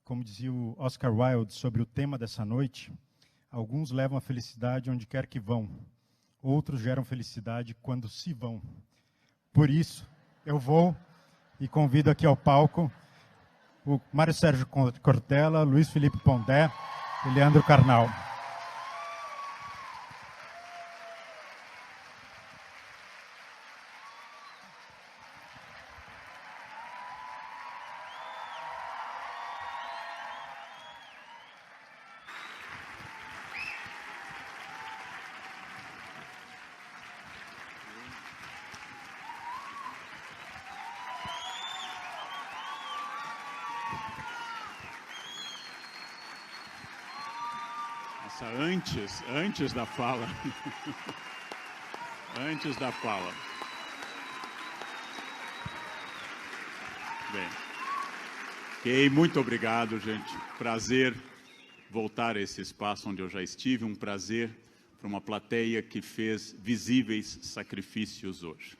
como dizia o Oscar Wilde sobre o tema dessa noite, alguns levam a felicidade onde quer que vão, outros geram felicidade quando se vão. Por isso, eu vou e convido aqui ao palco o Mário Sérgio Cortella, Luiz Felipe Pondé e Leandro Carnal. Antes da fala. Antes da fala. Bem. Ok, muito obrigado, gente. Prazer voltar a esse espaço onde eu já estive. Um prazer para uma plateia que fez visíveis sacrifícios hoje.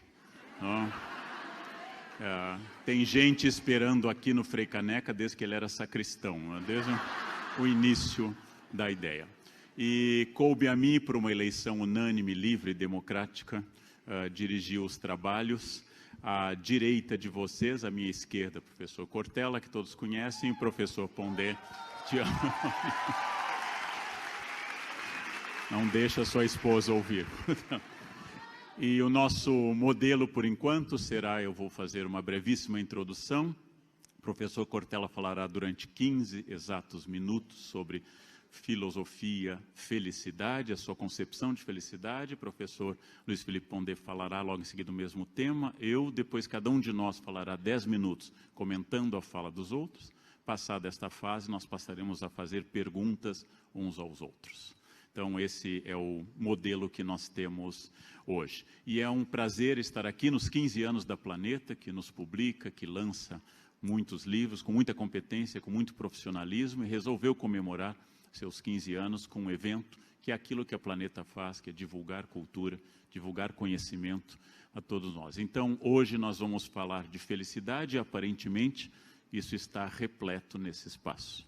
Tem gente esperando aqui no Frei Caneca desde que ele era sacristão, desde o início da ideia. E coube a mim, por uma eleição unânime, livre e democrática, dirigir os trabalhos. À direita de vocês, à minha esquerda, o professor Cortella, que todos conhecem, e o professor Pondé. Não deixa sua esposa ouvir. E o nosso modelo, por enquanto, será, eu vou fazer uma brevíssima introdução. O professor Cortella falará durante 15 exatos minutos sobre filosofia, felicidade, a sua concepção de felicidade. O professor Luiz Felipe Pondé falará logo em seguida o mesmo tema. Depois cada um de nós falará 10 minutos comentando a fala dos outros. Passada esta fase, nós passaremos a fazer perguntas uns aos outros. Então, esse é o modelo que nós temos hoje. E é um prazer estar aqui nos 15 anos da Planeta, que nos publica, que lança muitos livros, com muita competência, com muito profissionalismo, e resolveu comemorar seus 15 anos com um evento que é aquilo que a Planeta faz, que é divulgar cultura, divulgar conhecimento a todos nós. Então, hoje nós vamos falar de felicidade e, aparentemente, isso está repleto nesse espaço.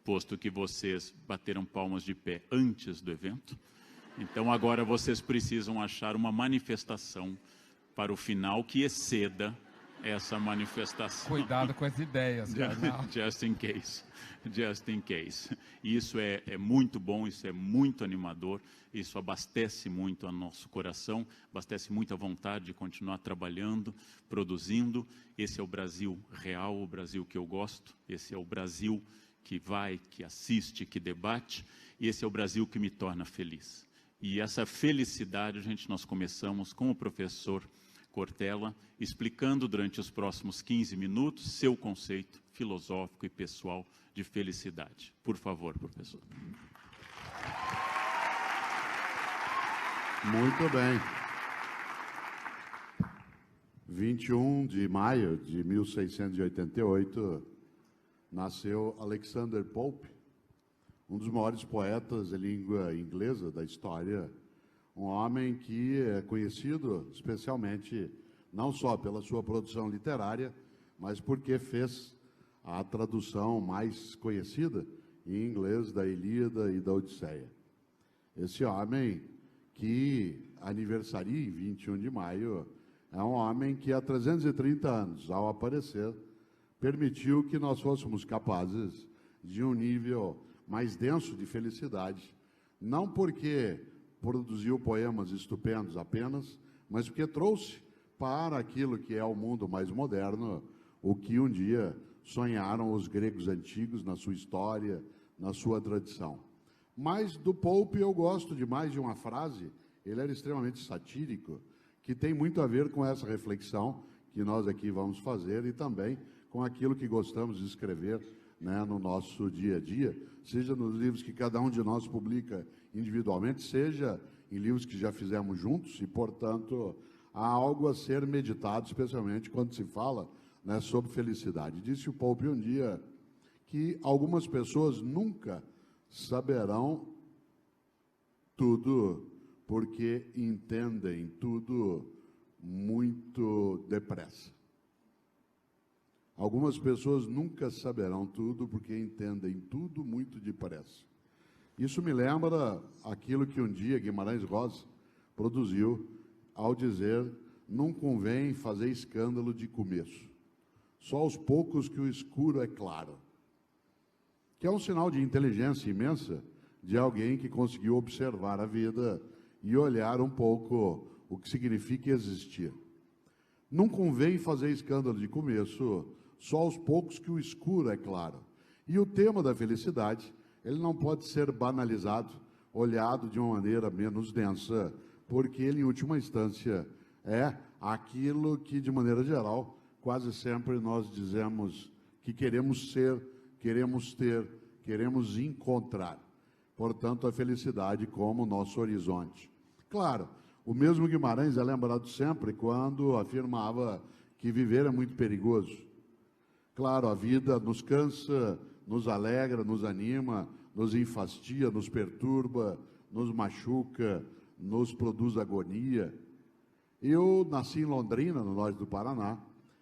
Posto que vocês bateram palmas de pé antes do evento, então agora vocês precisam achar uma manifestação para o final que exceda essa manifestação. Cuidado com as ideias, Carnal. Just in case. Just in case. Isso é muito bom, isso é muito animador, isso abastece muito o nosso coração, abastece muito a vontade de continuar trabalhando, produzindo. Esse é o Brasil real, o Brasil que eu gosto, esse é o Brasil que vai, que assiste, que debate, e esse é o Brasil que me torna feliz. E essa felicidade, nós começamos com o professor Cortella, explicando durante os próximos 15 minutos seu conceito filosófico e pessoal de felicidade. Por favor, professor. Muito bem. 21 de maio de 1688, nasceu Alexander Pope, um dos maiores poetas de língua inglesa da história, um homem que é conhecido especialmente não só pela sua produção literária, mas porque fez a tradução mais conhecida em inglês da Ilíada e da Odisseia. Esse homem que aniversaria em 21 de maio é um homem que há 330 anos, ao aparecer, permitiu que nós fôssemos capazes de um nível mais denso de felicidade, não porque produziu poemas estupendos apenas, mas porque trouxe para aquilo que é o mundo mais moderno o que um dia sonharam os gregos antigos na sua história, na sua tradição. Mas do Pope eu gosto demais de uma frase, ele era extremamente satírico, que tem muito a ver com essa reflexão que nós aqui vamos fazer e também com aquilo que gostamos de escrever, né, no nosso dia a dia, seja nos livros que cada um de nós publica individualmente, seja em livros que já fizemos juntos e, portanto, há algo a ser meditado, especialmente quando se fala, né, sobre felicidade. Disse o Pope um dia que algumas pessoas nunca saberão tudo porque entendem tudo muito depressa. Algumas pessoas nunca saberão tudo porque entendem tudo muito depressa. Isso me lembra aquilo que um dia Guimarães Rosa produziu ao dizer: não convém fazer escândalo de começo, só aos poucos que o escuro é claro. Que é um sinal de inteligência imensa de alguém que conseguiu observar a vida e olhar um pouco o que significa existir. Não convém fazer escândalo de começo, só aos poucos que o escuro é claro. E o tema da felicidade, ele não pode ser banalizado, olhado de uma maneira menos densa, porque ele, em última instância, é aquilo que, de maneira geral, quase sempre nós dizemos que queremos ser, queremos ter, queremos encontrar. Portanto, a felicidade como nosso horizonte. Claro, o mesmo Guimarães é lembrado sempre quando afirmava que viver é muito perigoso. Claro, a vida nos cansa, nos alegra, nos anima, nos enfastia, nos perturba, nos machuca, nos produz agonia. Eu nasci em Londrina, no norte do Paraná,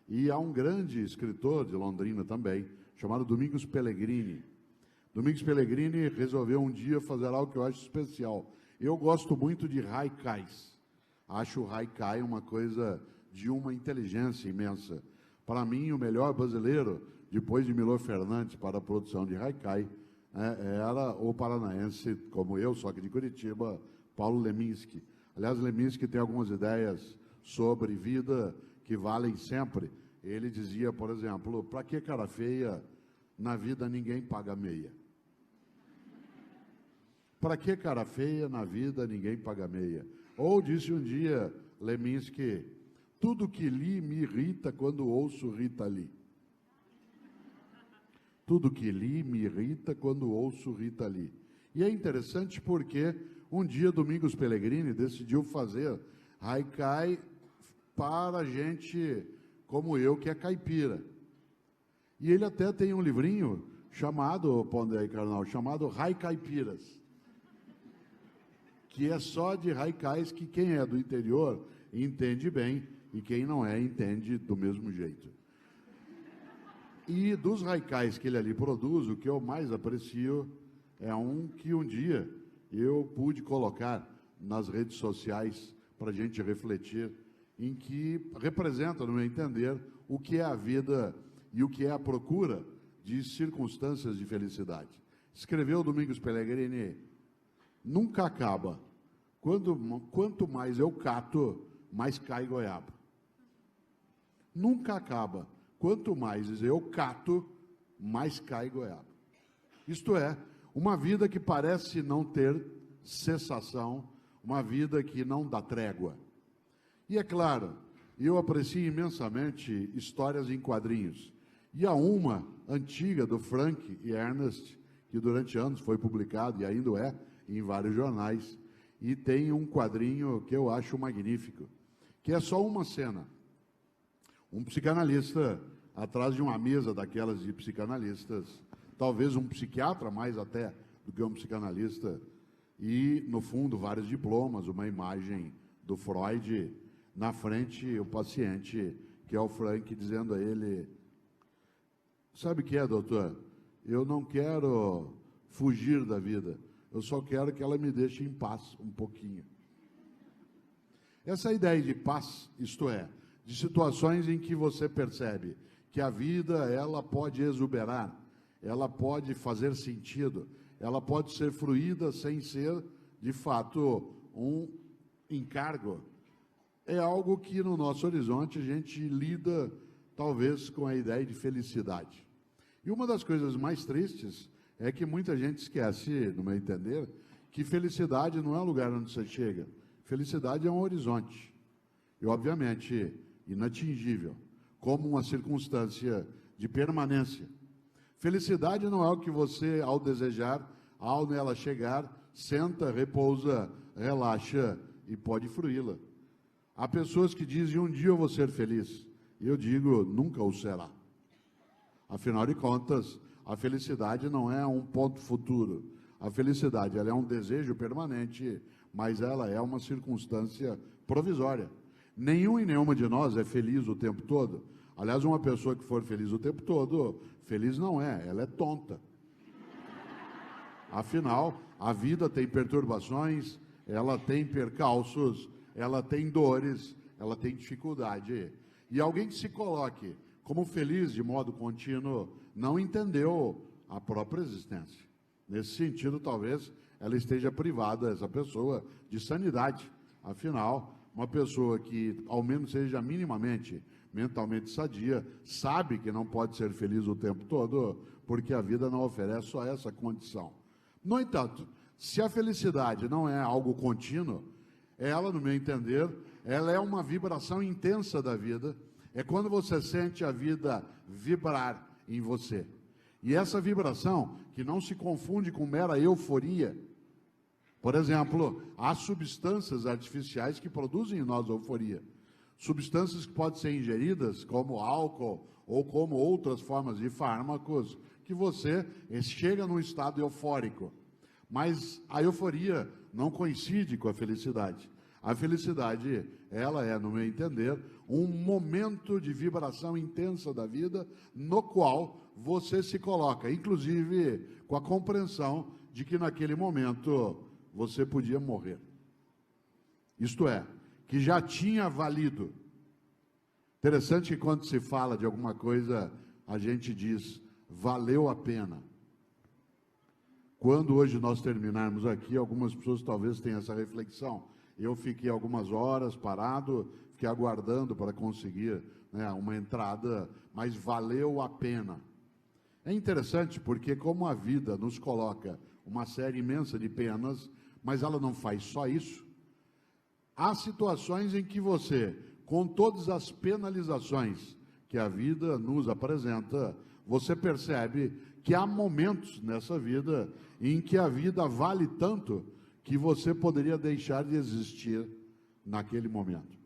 e há um grande escritor de Londrina também, chamado Domingos Pellegrini. Domingos Pellegrini resolveu um dia fazer algo que eu acho especial. Eu gosto muito de haikais. Acho o haikai uma coisa de uma inteligência imensa. Para mim, o melhor brasileiro, depois de Milor Fernandes para a produção de haikai, era o paranaense, como eu, só que de Curitiba, Paulo Leminski. Aliás, Leminski tem algumas ideias sobre vida que valem sempre. Ele dizia, por exemplo, para que cara feia, na vida ninguém paga meia. Para que cara feia, na vida ninguém paga meia. Ou disse um dia Leminski: tudo que li me irrita quando ouço Rita Lee. Tudo que li me irrita quando ouço Rita Lee. E é interessante porque um dia Domingos Pellegrini decidiu fazer haikai para gente como eu, que é caipira. E ele até tem um livrinho chamado, Pão aí, Carnal, chamado Haikaipiras, que é só de haikais que quem é do interior entende bem e quem não é entende do mesmo jeito. E dos haikais que ele ali produz, o que eu mais aprecio é um que um dia eu pude colocar nas redes sociais para a gente refletir, em que representa, no meu entender, o que é a vida e o que é a procura de circunstâncias de felicidade. Escreveu Domingos Pellegrini: nunca acaba. Quanto mais eu cato, mais cai goiaba. Nunca acaba. Quanto mais eu cato, mais cai goiaba. Isto é, uma vida que parece não ter cessação, uma vida que não dá trégua. E é claro, eu aprecio imensamente histórias em quadrinhos. E há uma antiga do Frank e Ernest, que durante anos foi publicado e ainda é em vários jornais, e tem um quadrinho que eu acho magnífico, que é só uma cena. Um psicanalista atrás de uma mesa daquelas de psicanalistas, talvez um psiquiatra mais até do que um psicanalista, e no fundo vários diplomas, uma imagem do Freud, na frente o paciente, que é o Frank, dizendo a ele: sabe o que é, doutor? Eu não quero fugir da vida, eu só quero que ela me deixe em paz um pouquinho. Essa ideia de paz, isto é, de situações em que você percebe que a vida, ela pode exuberar, ela pode fazer sentido, ela pode ser fruída sem ser, de fato, um encargo. É algo que no nosso horizonte a gente lida, talvez, com a ideia de felicidade. E uma das coisas mais tristes é que muita gente esquece, no meu entender, que felicidade não é um lugar onde você chega. Felicidade é um horizonte. E, obviamente, inatingível, como uma circunstância de permanência. Felicidade não é o que você, ao desejar, ao nela chegar, senta, repousa, relaxa e pode fruí-la. Há pessoas que dizem: um dia eu vou ser feliz. E eu digo: nunca o será. Afinal de contas, a felicidade não é um ponto futuro. A felicidade, ela é um desejo permanente, mas ela é uma circunstância provisória. Nenhum e nenhuma de nós é feliz o tempo todo. Aliás, uma pessoa que for feliz o tempo todo, feliz não é, ela é tonta. Afinal, a vida tem perturbações, ela tem percalços, ela tem dores, ela tem dificuldade. E alguém que se coloque como feliz de modo contínuo não entendeu a própria existência. Nesse sentido, talvez ela esteja privada, essa pessoa, de sanidade. Afinal, uma pessoa que, ao menos seja minimamente mentalmente sadia, sabe que não pode ser feliz o tempo todo, porque a vida não oferece só essa condição. No entanto, se a felicidade não é algo contínuo, ela, no meu entender, ela é uma vibração intensa da vida. É quando você sente a vida vibrar em você. E essa vibração, que não se confunde com mera euforia. Por exemplo, há substâncias artificiais que produzem em nós euforia. Substâncias que podem ser ingeridas, como álcool ou como outras formas de fármacos, que você chega num estado eufórico. Mas a euforia não coincide com a felicidade. A felicidade, ela é, no meu entender, um momento de vibração intensa da vida, no qual você se coloca, inclusive com a compreensão de que naquele momento você podia morrer. Isto é, que já tinha valido. Interessante que quando se fala de alguma coisa, a gente diz, valeu a pena. Quando hoje nós terminarmos aqui, algumas pessoas talvez tenham essa reflexão. Eu fiquei algumas horas parado, fiquei aguardando para conseguir, né, uma entrada, mas valeu a pena. É interessante porque como a vida nos coloca uma série imensa de penas, mas ela não faz só isso, há situações em que você, com todas as penalizações que a vida nos apresenta, você percebe que há momentos nessa vida em que a vida vale tanto que você poderia deixar de existir naquele momento.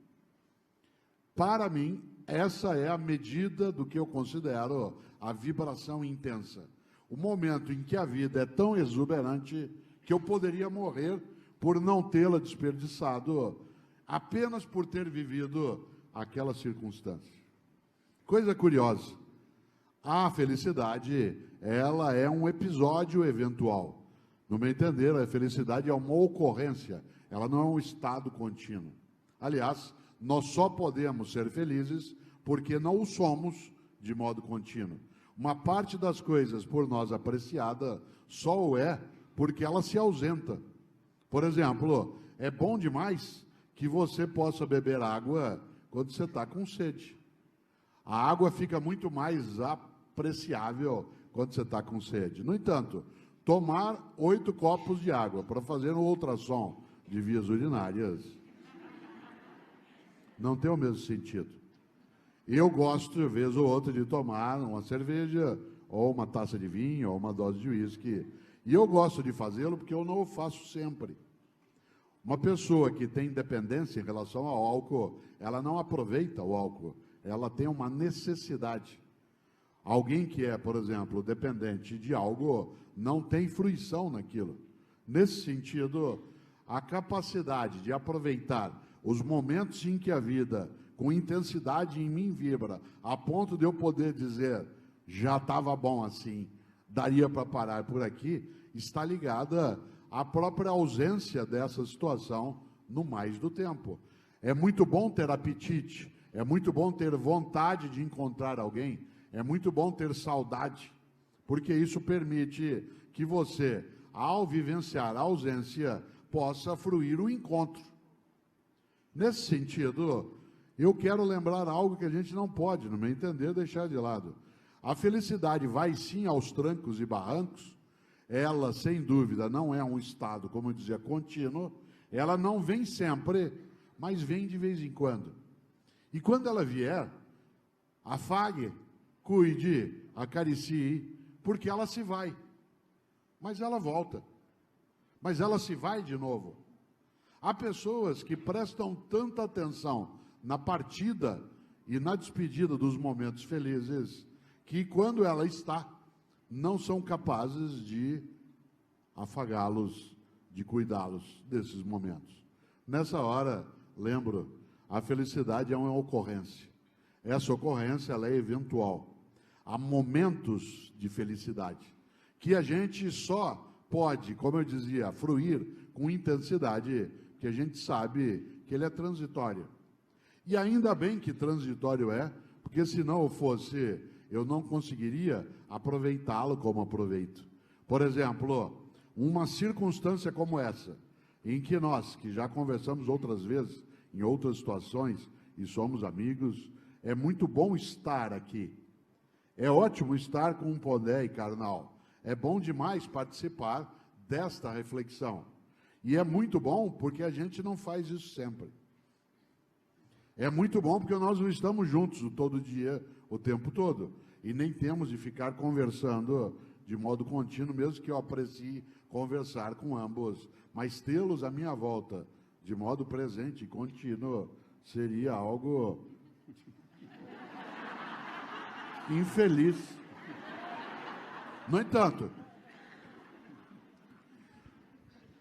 Para mim, essa é a medida do que eu considero a vibração intensa. O momento em que a vida é tão exuberante que eu poderia morrer por não tê-la desperdiçado, apenas por ter vivido aquela circunstância. Coisa curiosa, a felicidade, ela é um episódio eventual. No meu entender, a felicidade é uma ocorrência, ela não é um estado contínuo. Aliás, nós só podemos ser felizes porque não o somos de modo contínuo. Uma parte das coisas por nós apreciada só o é porque ela se ausenta. Por exemplo, é bom demais que você possa beber água quando você está com sede. A água fica muito mais apreciável quando você está com sede. No entanto, tomar 8 copos de água para fazer um ultrassom de vias urinárias não tem o mesmo sentido. Eu gosto, de vez ou outra, de tomar uma cerveja, ou uma taça de vinho, ou uma dose de uísque. E eu gosto de fazê-lo porque eu não o faço sempre. Uma pessoa que tem dependência em relação ao álcool, ela não aproveita o álcool, ela tem uma necessidade. Alguém que é, por exemplo, dependente de algo, não tem fruição naquilo. Nesse sentido, a capacidade de aproveitar os momentos em que a vida, com intensidade em mim, vibra, a ponto de eu poder dizer, já estava bom assim, daria para parar por aqui, está ligada à própria ausência dessa situação no mais do tempo. É muito bom ter apetite, é muito bom ter vontade de encontrar alguém, é muito bom ter saudade, porque isso permite que você, ao vivenciar a ausência, possa fruir o encontro. Nesse sentido, eu quero lembrar algo que a gente não pode, no meu entender, deixar de lado. A felicidade vai sim aos trancos e barrancos, ela, sem dúvida, não é um estado, como eu dizia, contínuo, ela não vem sempre, mas vem de vez em quando. E quando ela vier, afague, cuide, acaricie, porque ela se vai, mas ela volta, mas ela se vai de novo. Há pessoas que prestam tanta atenção na partida e na despedida dos momentos felizes, que quando ela está, não são capazes de afagá-los, de cuidá-los desses momentos. Nessa hora, lembro, a felicidade é uma ocorrência. essa ocorrência ela é eventual. Há momentos de felicidade que a gente só pode, como eu dizia, fruir com intensidade, que a gente sabe que ele é transitório. E ainda bem que transitório é, porque se não fosse, eu não conseguiria aproveitá-lo como aproveito. Por exemplo, uma circunstância como essa, em que nós, que já conversamos outras vezes, em outras situações, e somos amigos, é muito bom estar aqui. É ótimo estar com um Pondé e Karnal. É bom demais participar desta reflexão. E é muito bom porque a gente não faz isso sempre. É muito bom porque nós não estamos juntos todo dia, o tempo todo. E nem temos de ficar conversando de modo contínuo, mesmo que eu aprecie conversar com ambos. Mas tê-los à minha volta, de modo presente e contínuo, seria algo infeliz. No entanto,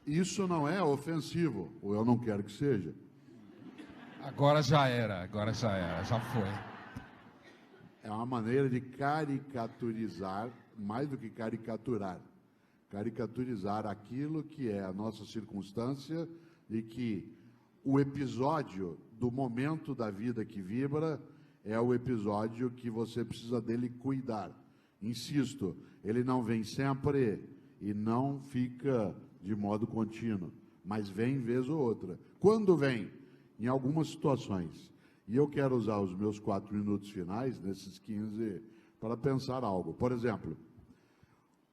isso não é ofensivo, ou eu não quero que seja. Agora já era, já foi. É uma maneira de caricaturizar, mais do que caricaturar, caricaturizar aquilo que é a nossa circunstância e que o episódio do momento da vida que vibra é o episódio que você precisa dele cuidar. Insisto, ele não vem sempre e não fica de modo contínuo, mas vem vez ou outra. Quando vem? Em algumas situações. E eu quero usar os meus 4 minutos finais, nesses 15, para pensar algo. Por exemplo,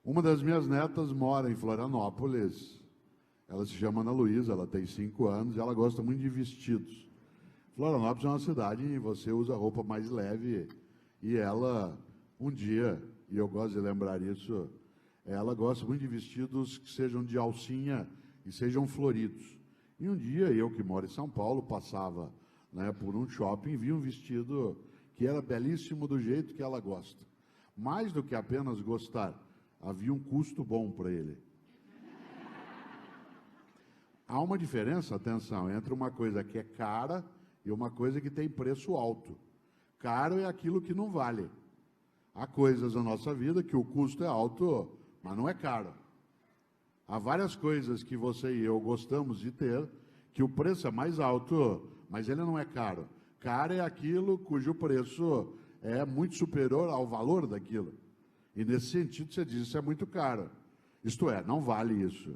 uma das minhas netas mora em Florianópolis. Ela se chama Ana Luísa, ela tem 5 anos e ela gosta muito de vestidos. Florianópolis é uma cidade em que você usa roupa mais leve e ela, um dia, e eu gosto de lembrar isso, ela gosta muito de vestidos que sejam de alcinha e sejam floridos. E um dia, eu que moro em São Paulo, passava, né, por um shopping e vi um vestido que era belíssimo do jeito que ela gosta. Mais do que apenas gostar, havia um custo bom para ele. Há uma diferença, atenção, entre uma coisa que é cara e uma coisa que tem preço alto. Caro é aquilo que não vale. Há coisas na nossa vida que o custo é alto, mas não é caro. Há várias coisas que você e eu gostamos de ter, que o preço é mais alto, mas ele não é caro. Caro é aquilo cujo preço é muito superior ao valor daquilo. E nesse sentido você diz, isso é muito caro. Isto é, não vale isso.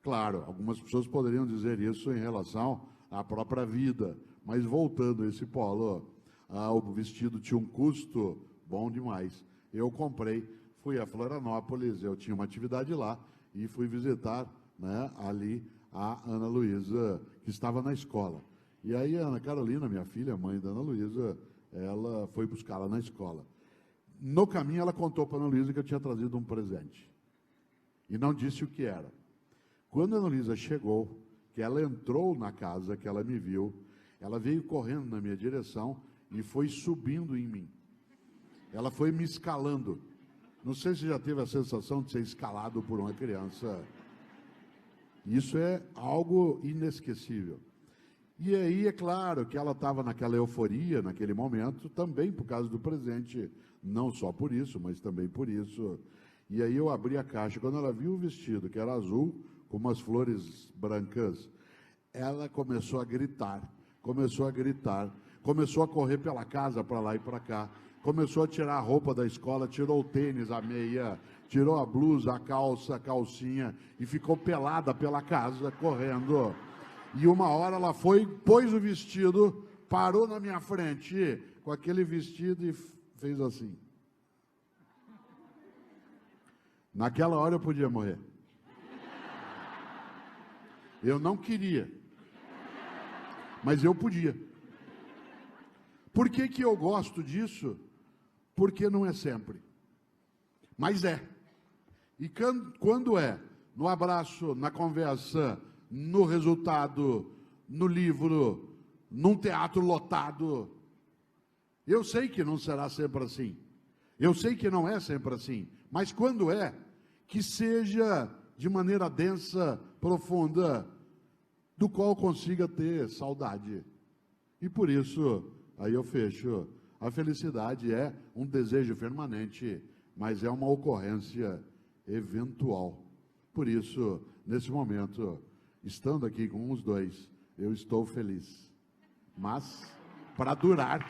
Claro, algumas pessoas poderiam dizer isso em relação à própria vida, mas voltando a esse polo, o vestido tinha um custo bom demais. Eu comprei, fui a Florianópolis, eu tinha uma atividade lá, e fui visitar, né, ali a Ana Luísa, que estava na escola. E aí a Ana Carolina, minha filha, mãe da Ana Luísa, ela foi buscá-la na escola. No caminho ela contou para a Ana Luísa que eu tinha trazido um presente. E não disse o que era. Quando a Ana Luísa chegou, que ela entrou na casa, que ela me viu, ela veio correndo na minha direção e foi subindo em mim. Ela foi me escalando. Não sei se já teve a sensação de ser escalado por uma criança. Isso é algo inesquecível. E aí, é claro que ela estava naquela euforia, naquele momento, também por causa do presente. Não só por isso, mas também por isso. E aí eu abri a caixa. Quando ela viu o vestido, que era azul, com umas flores brancas, ela começou a gritar, começou a correr pela casa, para lá e para cá. Começou a tirar a roupa da escola, tirou o tênis, a meia, tirou a blusa, a calça, a calcinha e ficou pelada pela casa, correndo. E uma hora ela foi, pôs o vestido, parou na minha frente com aquele vestido e fez assim. Naquela hora eu podia morrer. Eu não queria, mas eu podia. Por que que eu gosto disso? Porque não é sempre, mas é. E quando é? No abraço, na conversa, no resultado, no livro, num teatro lotado. Eu sei que não será sempre assim. Eu sei que não é sempre assim. Mas quando é, que seja de maneira densa, profunda, do qual consiga ter saudade. E por isso, aí eu fecho, A felicidade é um desejo permanente, mas é uma ocorrência eventual. Por isso, nesse momento, estando aqui com os dois, eu estou feliz. Mas, para durar,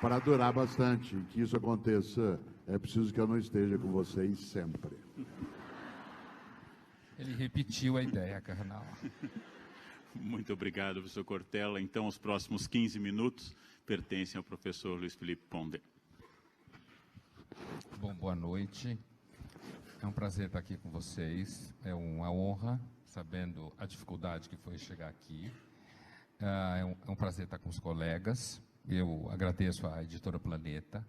para durar bastante, que isso aconteça, é preciso que eu não esteja com vocês sempre. Ele repetiu a ideia, Karnal. Muito obrigado, professor Cortella. Então, os próximos 15 minutos pertencem ao professor Luiz Felipe Pondé. Bom, boa noite. É um prazer estar aqui com vocês. É uma honra, sabendo a dificuldade que foi chegar aqui. É um prazer estar com os colegas. Eu agradeço à Editora Planeta.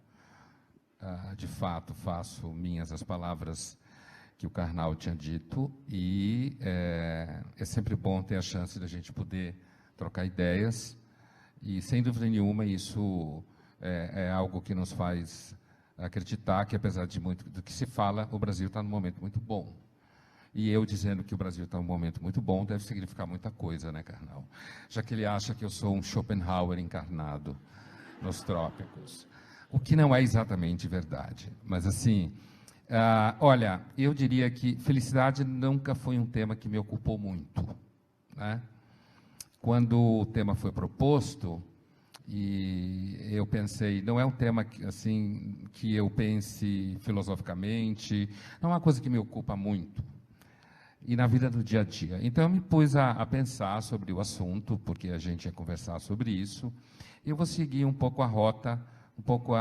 De fato, faço minhas as palavras que o Karnal tinha dito, e é sempre bom ter a chance de a gente poder trocar ideias, e sem dúvida nenhuma isso é algo que nos faz acreditar que, apesar de muito do que se fala, o Brasil está num momento muito bom. E eu dizendo que o Brasil está num momento muito bom deve significar muita coisa, né, Karnal? Já que ele acha que eu sou um Schopenhauer encarnado nos trópicos, o que não é exatamente verdade, mas assim... olha, eu diria que felicidade nunca foi um tema que me ocupou muito, né? Quando o tema foi proposto, e eu pensei, não é um tema assim que eu pense filosoficamente, não é uma coisa que me ocupa muito, e na vida do dia a dia. Então eu me pus a pensar sobre o assunto, porque a gente ia conversar sobre isso, e eu vou seguir um pouco a rota, um pouco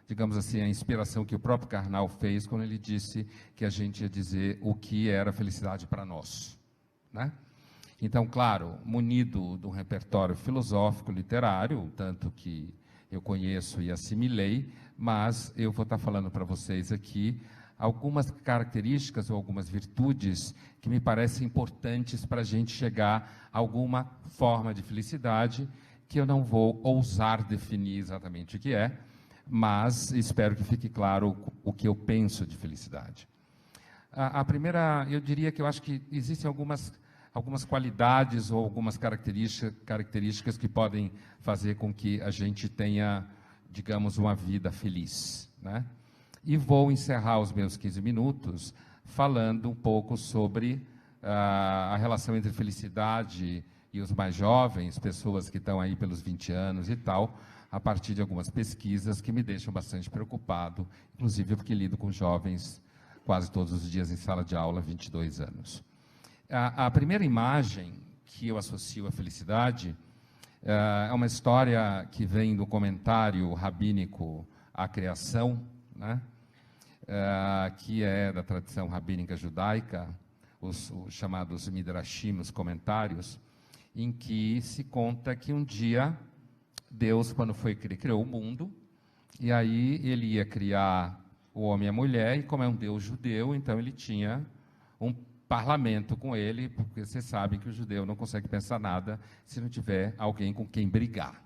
digamos assim, a inspiração que o próprio Karnal fez quando ele disse que a gente ia dizer o que era felicidade para nós, né? Então, claro, munido de um repertório filosófico, literário, tanto que eu conheço e assimilei, mas eu vou estar falando para vocês aqui algumas características ou algumas virtudes que me parecem importantes para a gente chegar a alguma forma de felicidade, que eu não vou ousar definir exatamente o que é, mas espero que fique claro o que eu penso de felicidade. A primeira, eu diria que eu acho que existem algumas qualidades ou algumas características que podem fazer com que a gente tenha, digamos, uma vida feliz, né? E vou encerrar os meus 15 minutos falando um pouco sobre a relação entre felicidade e os mais jovens, pessoas que estão aí pelos 20 anos e tal, a partir de algumas pesquisas que me deixam bastante preocupado, inclusive porque lido com jovens quase todos os dias em sala de aula, 22 anos. A primeira imagem que eu associo à felicidade é uma história que vem do comentário rabínico à criação, né? Que é da tradição rabínica judaica, os chamados midrashim, os comentários, em que se conta que um dia Deus, quando criou o mundo, e aí ele ia criar o homem e a mulher, e como é um Deus judeu, então ele tinha um parlamento com ele, porque vocês sabem que o judeu não consegue pensar nada se não tiver alguém com quem brigar,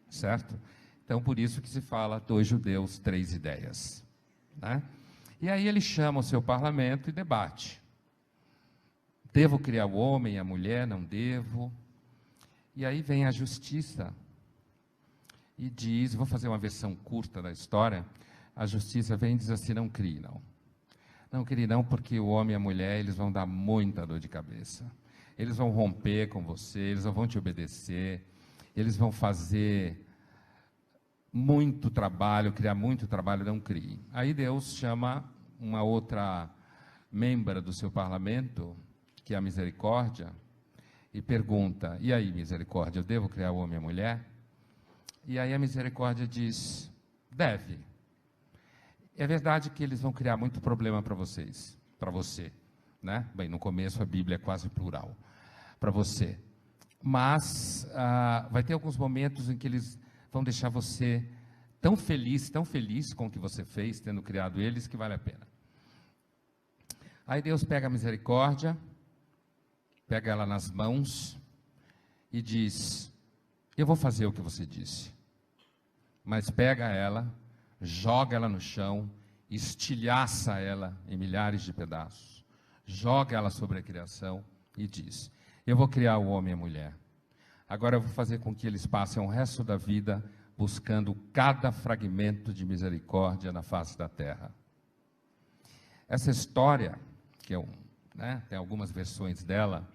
certo? Então, por isso que se fala 2 judeus, 3 ideias, né? E aí ele chama o seu parlamento e debate. Devo criar o homem e a mulher? Não devo? E aí vem a justiça e diz, vou fazer uma versão curta da história, a justiça vem e diz assim, não crie não. Não crie não, porque o homem e a mulher, eles vão dar muita dor de cabeça. Eles vão romper com você, eles não vão te obedecer, eles vão fazer muito trabalho, criar muito trabalho, não crie. Aí Deus chama uma outra membra do seu parlamento, que é a Misericórdia, e pergunta, e aí, Misericórdia, eu devo criar o homem e a mulher? E aí a Misericórdia diz, deve. É verdade que eles vão criar muito problema para vocês, para você, né? Bem, no começo a Bíblia é quase plural, para você. Mas vai ter alguns momentos em que eles vão deixar você tão feliz com o que você fez, tendo criado eles, que vale a pena. Aí Deus pega a Misericórdia, pega ela nas mãos e diz, eu vou fazer o que você disse, mas pega ela, joga ela no chão, estilhaça ela em milhares de pedaços, joga ela sobre a criação e diz: eu vou criar o homem e a mulher. Agora eu vou fazer com que eles passem o resto da vida buscando cada fragmento de misericórdia na face da terra. Essa história, que tem algumas versões dela,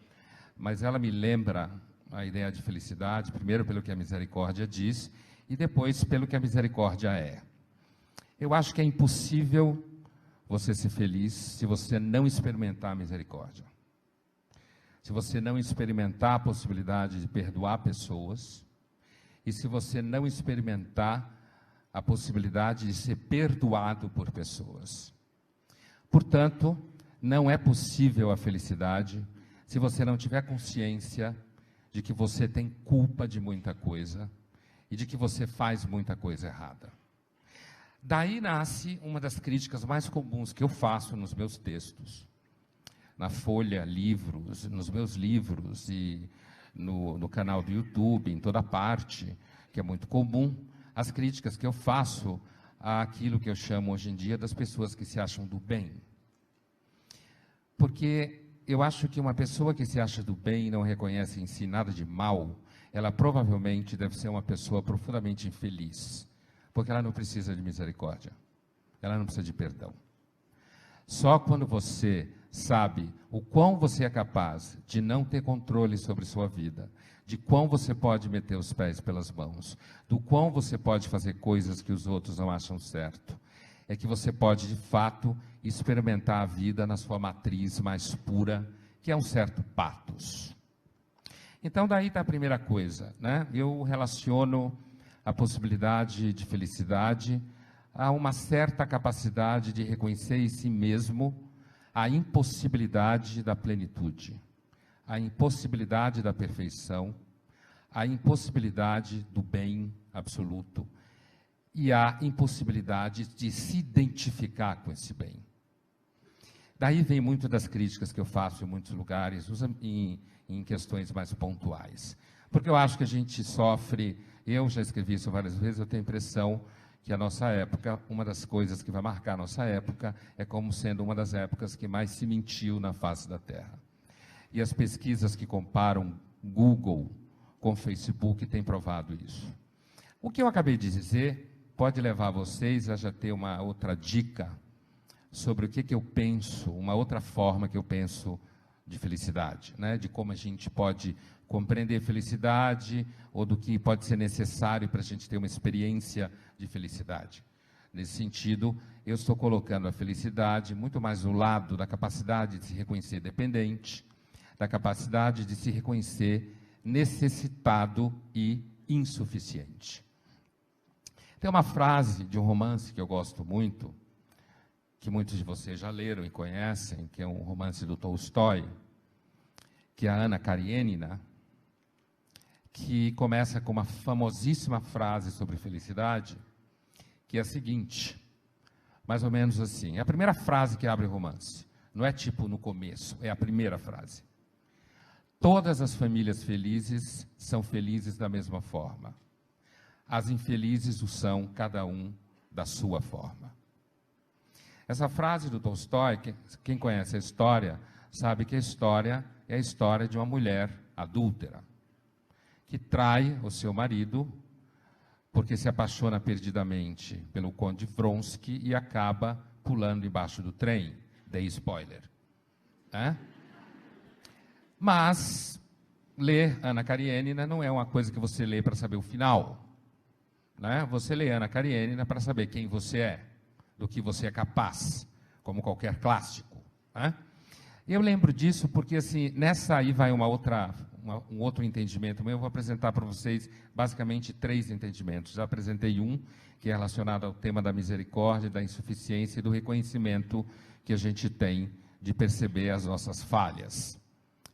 mas ela me lembra a ideia de felicidade, primeiro pelo que a misericórdia diz, e depois pelo que a misericórdia é. Eu acho que é impossível você ser feliz se você não experimentar a misericórdia. Se você não experimentar a possibilidade de perdoar pessoas, e se você não experimentar a possibilidade de ser perdoado por pessoas. Portanto, não é possível a felicidade se você não tiver consciência de que você tem culpa de muita coisa e de que você faz muita coisa errada. Daí nasce uma das críticas mais comuns que eu faço nos meus textos, na Folha, livros, nos meus livros e no canal do YouTube, em toda parte, que é muito comum, as críticas que eu faço àquilo que eu chamo hoje em dia das pessoas que se acham do bem. Porque eu acho que uma pessoa que se acha do bem e não reconhece em si nada de mal, ela provavelmente deve ser uma pessoa profundamente infeliz, porque ela não precisa de misericórdia, ela não precisa de perdão. Só quando você sabe o quão você é capaz de não ter controle sobre sua vida, de quão você pode meter os pés pelas mãos, do quão você pode fazer coisas que os outros não acham certo, é que você pode, de fato, experimentar a vida na sua matriz mais pura, que é um certo patos. Então, daí está a primeira coisa, né? Eu relaciono a possibilidade de felicidade a uma certa capacidade de reconhecer em si mesmo a impossibilidade da plenitude, a impossibilidade da perfeição, a impossibilidade do bem absoluto e a impossibilidade de se identificar com esse bem. Daí vem muito das críticas que eu faço em muitos lugares, em questões mais pontuais. Porque eu acho que a gente sofre, eu já escrevi isso várias vezes, eu tenho a impressão que a nossa época, uma das coisas que vai marcar a nossa época, é como sendo uma das épocas que mais se mentiu na face da Terra. E as pesquisas que comparam Google com Facebook têm provado isso. O que eu acabei de dizer pode levar vocês a já ter uma outra dica sobre o que eu penso, uma outra forma que eu penso de felicidade, né? De como a gente pode compreender felicidade ou do que pode ser necessário para a gente ter uma experiência de felicidade. Nesse sentido, eu estou colocando a felicidade muito mais do lado da capacidade de se reconhecer dependente, da capacidade de se reconhecer necessitado e insuficiente. Tem uma frase de um romance que eu gosto muito, que muitos de vocês já leram e conhecem, que é um romance do Tolstói, que é a Ana Karenina, que começa com uma famosíssima frase sobre felicidade, que é a seguinte, mais ou menos assim, é a primeira frase que abre o romance, não é tipo no começo, é a primeira frase. Todas as famílias felizes são felizes da mesma forma. As infelizes o são, cada um da sua forma. Essa frase do Tolstói, quem conhece a história, sabe que a história é a história de uma mulher adúltera, que trai o seu marido porque se apaixona perdidamente pelo conde Vronsky e acaba pulando embaixo do trem. Dei spoiler. Mas ler Ana Karenina não é uma coisa que você lê para saber o final. Né? Você lê Ana Karenina para saber quem você é, do que você é capaz, como qualquer clássico. Né? Eu lembro disso porque, assim, nessa aí vai um outro entendimento, mas eu vou apresentar para vocês, basicamente, 3 entendimentos. Já apresentei um, que é relacionado ao tema da misericórdia, da insuficiência e do reconhecimento que a gente tem de perceber as nossas falhas.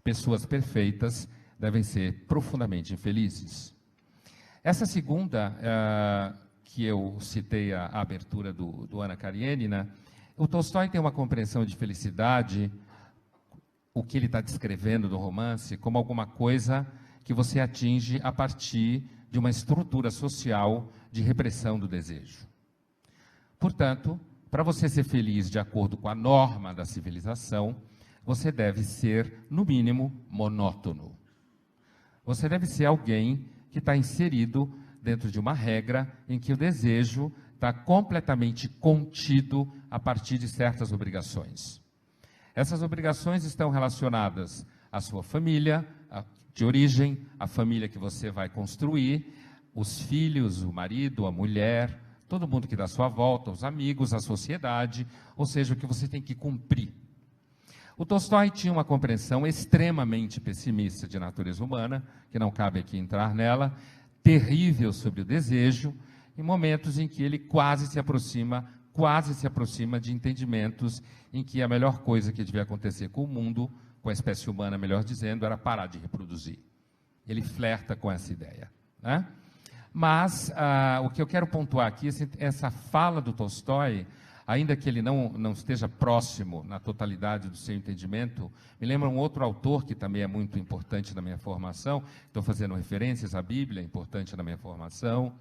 Pessoas perfeitas devem ser profundamente infelizes. Essa segunda, que eu citei a abertura do Ana Karenina, o Tolstói tem uma compreensão de felicidade, o que ele está descrevendo no romance, como alguma coisa que você atinge a partir de uma estrutura social de repressão do desejo. Portanto, para você ser feliz de acordo com a norma da civilização, você deve ser, no mínimo, monótono. Você deve ser alguém que está inserido dentro de uma regra em que o desejo está completamente contido a partir de certas obrigações. Essas obrigações estão relacionadas à sua família, de origem, a família que você vai construir, os filhos, o marido, a mulher, todo mundo que dá à sua volta, os amigos, a sociedade, ou seja, o que você tem que cumprir. O Tolstói tinha uma compreensão extremamente pessimista de natureza humana, que não cabe aqui entrar nela, terrível sobre o desejo, em momentos em que ele quase se aproxima de entendimentos em que a melhor coisa que devia acontecer com o mundo, com a espécie humana, melhor dizendo, era parar de reproduzir. Ele flerta com essa ideia, né? Mas o que eu quero pontuar aqui, essa fala do Tolstói, ainda que ele não esteja próximo na totalidade do seu entendimento, me lembra um outro autor que também é muito importante na minha formação, estou fazendo referências à Bíblia, é importante na minha formação,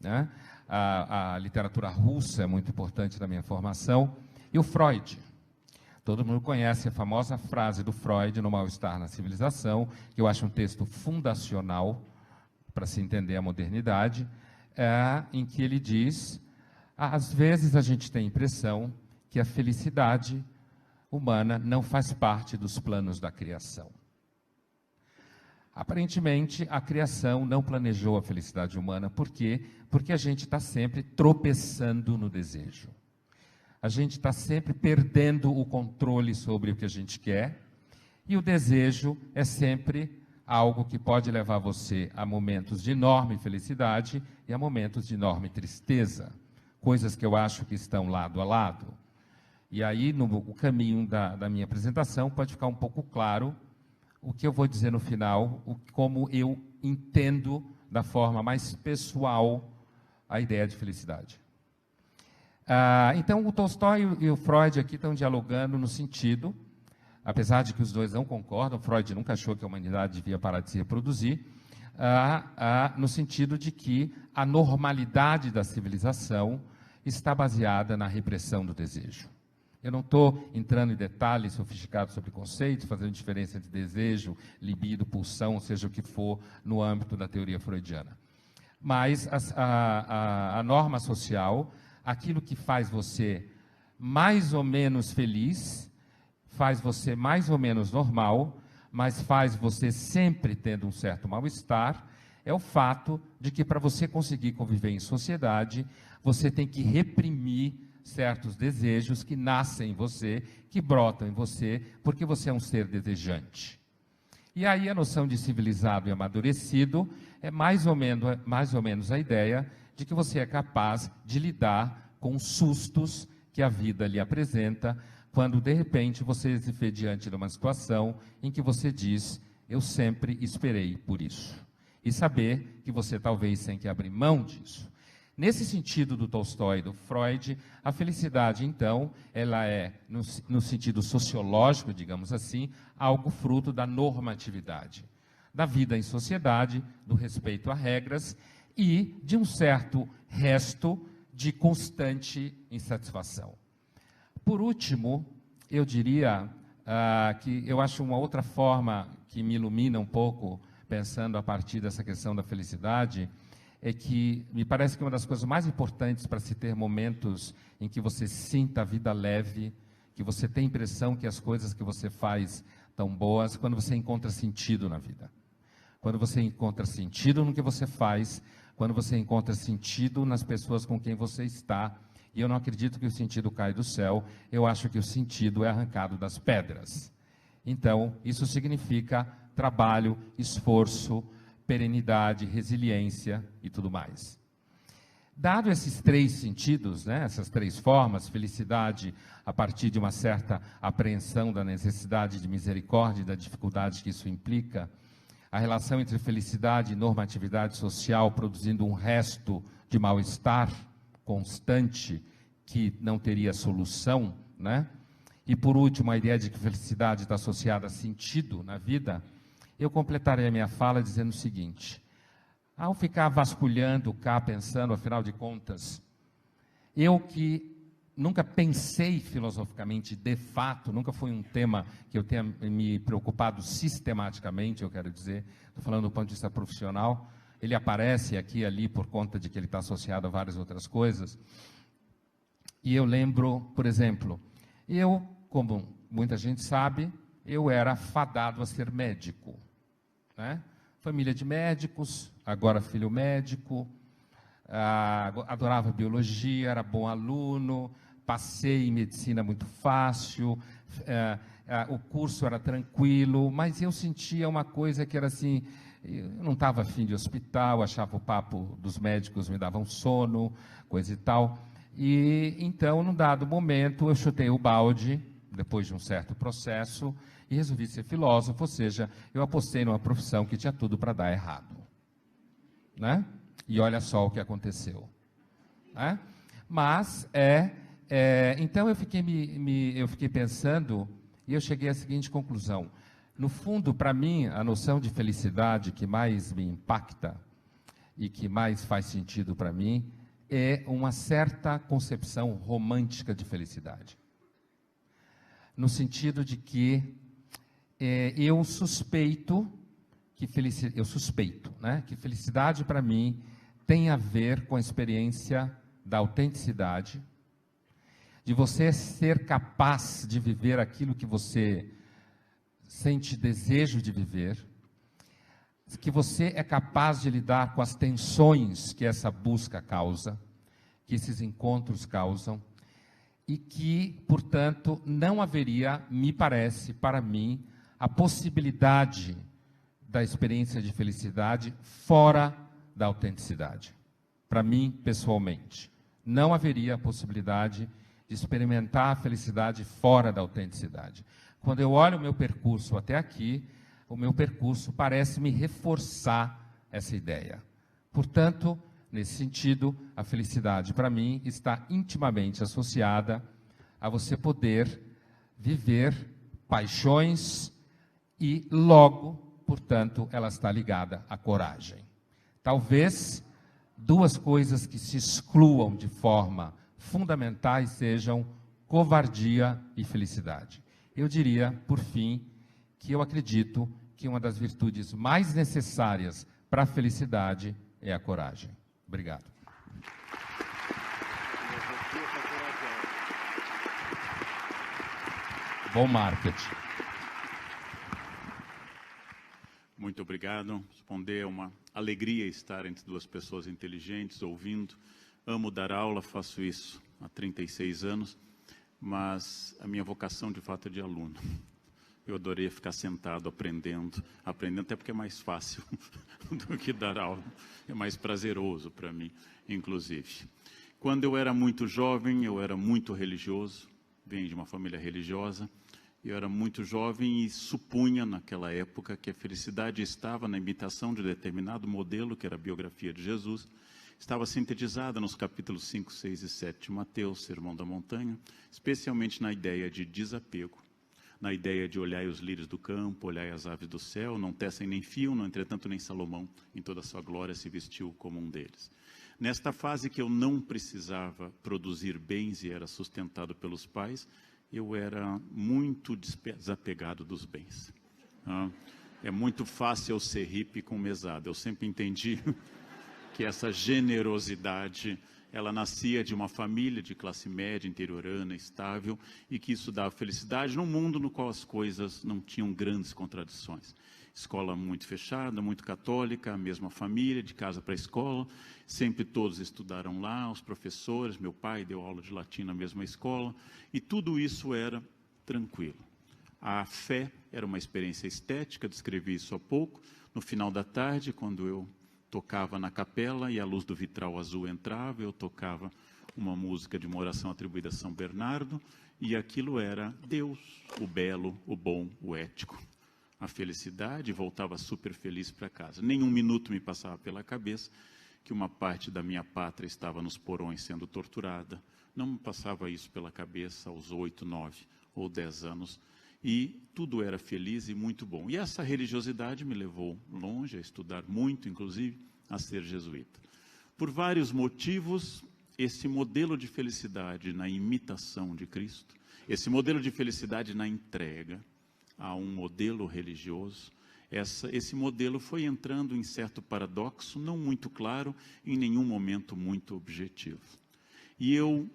né? A literatura russa é muito importante na minha formação, e o Freud. Todo mundo conhece a famosa frase do Freud no Mal-Estar na Civilização, que eu acho um texto fundacional para se entender a modernidade, em que ele diz: às vezes a gente tem a impressão que a felicidade humana não faz parte dos planos da criação. Aparentemente, a criação não planejou a felicidade humana. Por quê? Porque a gente está sempre tropeçando no desejo. A gente está sempre perdendo o controle sobre o que a gente quer, e o desejo é sempre algo que pode levar você a momentos de enorme felicidade e a momentos de enorme tristeza, coisas que eu acho que estão lado a lado. E aí, no caminho da minha apresentação, pode ficar um pouco claro o que eu vou dizer no final, como eu entendo da forma mais pessoal a ideia de felicidade. Então, o Tolstói e o Freud aqui estão dialogando no sentido, apesar de que os dois não concordam, Freud nunca achou que a humanidade devia parar de se reproduzir, no sentido de que a normalidade da civilização está baseada na repressão do desejo. Eu não estou entrando em detalhes sofisticados sobre conceitos, fazendo diferença entre desejo, libido, pulsão, seja o que for, no âmbito da teoria freudiana. Mas a norma social, aquilo que faz você mais ou menos feliz, faz você mais ou menos normal, mas faz você sempre tendo um certo mal-estar, é o fato de que para você conseguir conviver em sociedade, você tem que reprimir certos desejos que nascem em você, que brotam em você, porque você é um ser desejante. E aí a noção de civilizado e amadurecido é mais ou menos a ideia de que você é capaz de lidar com os sustos que a vida lhe apresenta, quando de repente você se vê diante de uma situação em que você diz: eu sempre esperei por isso. E saber que você talvez tenha que abrir mão disso. Nesse sentido do Tolstói e do Freud, a felicidade, então, ela é, no sentido sociológico, digamos assim, algo fruto da normatividade, da vida em sociedade, do respeito a regras e de um certo resto de constante insatisfação. Por último, eu diria que eu acho uma outra forma que me ilumina um pouco, pensando a partir dessa questão da felicidade, é que me parece que uma das coisas mais importantes para se ter momentos em que você sinta a vida leve, que você tem a impressão que as coisas que você faz estão boas, quando você encontra sentido na vida. Quando você encontra sentido no que você faz, quando você encontra sentido nas pessoas com quem você está. E eu não acredito que o sentido cai do céu, eu acho que o sentido é arrancado das pedras. Então, isso significa trabalho, esforço, perenidade, resiliência e tudo mais. Dado esses três sentidos, né, essas três formas, felicidade a partir de uma certa apreensão da necessidade de misericórdia e da dificuldade que isso implica, a relação entre felicidade e normatividade social produzindo um resto de mal-estar constante que não teria solução, né? E por último, a ideia de que felicidade está associada a sentido na vida, eu completarei a minha fala dizendo o seguinte: ao ficar vasculhando cá, pensando, afinal de contas, eu que nunca pensei filosoficamente, de fato, nunca foi um tema que eu tenha me preocupado sistematicamente, eu quero dizer, estou falando do ponto de vista profissional. Ele aparece aqui e ali por conta de que ele está associado a várias outras coisas. E eu lembro, por exemplo, eu, como muita gente sabe, eu era fadado a ser médico, né? Família de médicos, agora filho médico, adorava biologia, era bom aluno, passei em medicina muito fácil, o curso era tranquilo, mas eu sentia uma coisa que era assim, eu não estava afim de hospital, achava o papo dos médicos me dava um sono, coisa e tal. E então, num dado momento, eu chutei o balde, depois de um certo processo, e resolvi ser filósofo, ou seja, eu apostei numa profissão que tinha tudo para dar errado, né? E olha só o que aconteceu, né? Mas, então eu fiquei pensando, e eu cheguei à seguinte conclusão. No fundo, para mim, a noção de felicidade que mais me impacta e que mais faz sentido para mim é uma certa concepção romântica de felicidade. No sentido de que eu suspeito, né, que felicidade para mim tem a ver com a experiência da autenticidade, de você ser capaz de viver aquilo que você sente desejo de viver, que você é capaz de lidar com as tensões que essa busca causa, que esses encontros causam, e que, portanto, não haveria, me parece, para mim, a possibilidade da experiência de felicidade fora da autenticidade. Para mim, pessoalmente, não haveria a possibilidade de experimentar a felicidade fora da autenticidade. Quando eu olho o meu percurso até aqui, o meu percurso parece me reforçar essa ideia. Portanto, nesse sentido, a felicidade, para mim, está intimamente associada a você poder viver paixões e, logo, portanto, ela está ligada à coragem. Talvez duas coisas que se excluam de forma fundamentais sejam covardia e felicidade. Eu diria, por fim, que eu acredito que uma das virtudes mais necessárias para a felicidade é a coragem. Obrigado. Bom marketing. Muito obrigado. Responder é uma alegria estar entre duas pessoas inteligentes, ouvindo. Amo dar aula, faço isso há 36 anos, mas a minha vocação, de fato, é de aluno. Eu adoraria ficar sentado aprendendo, até porque é mais fácil do que dar aula. É mais prazeroso para mim, inclusive. Quando eu era muito jovem, eu era muito religioso, venho de uma família religiosa. Eu era muito jovem e supunha, naquela época, que a felicidade estava na imitação de determinado modelo, que era a biografia de Jesus. Estava sintetizada nos capítulos 5, 6 e 7 de Mateus, Sermão da Montanha, especialmente na ideia de desapego, na ideia de olhai os lírios do campo, olhai as aves do céu, não tecem nem fiam, no entretanto nem Salomão, em toda a sua glória, se vestiu como um deles. Nesta fase que eu não precisava produzir bens e era sustentado pelos pais, eu era muito desapegado dos bens. É muito fácil eu ser hippie com mesada. Eu sempre entendi que essa generosidade, ela nascia de uma família de classe média, interiorana, estável, e que isso dava felicidade num mundo no qual as coisas não tinham grandes contradições. Escola muito fechada, muito católica, a mesma família, de casa para a escola, sempre todos estudaram lá, os professores, meu pai deu aula de latim na mesma escola, e tudo isso era tranquilo. A fé era uma experiência estética, descrevi isso há pouco, no final da tarde, quando eu tocava na capela e a luz do vitral azul entrava, eu tocava uma música de uma oração atribuída a São Bernardo, e aquilo era Deus, o belo, o bom, o ético. A felicidade, voltava super feliz para casa. Nem um minuto me passava pela cabeça que uma parte da minha pátria estava nos porões sendo torturada. Não me passava isso pela cabeça aos 8, 9 ou 10 anos. E tudo era feliz e muito bom. E essa religiosidade me levou longe, a estudar muito, inclusive, a ser jesuíta. Por vários motivos, esse modelo de felicidade na imitação de Cristo, esse modelo de felicidade na entrega a um modelo religioso, esse modelo foi entrando em certo paradoxo, não muito claro, em nenhum momento muito objetivo. E eu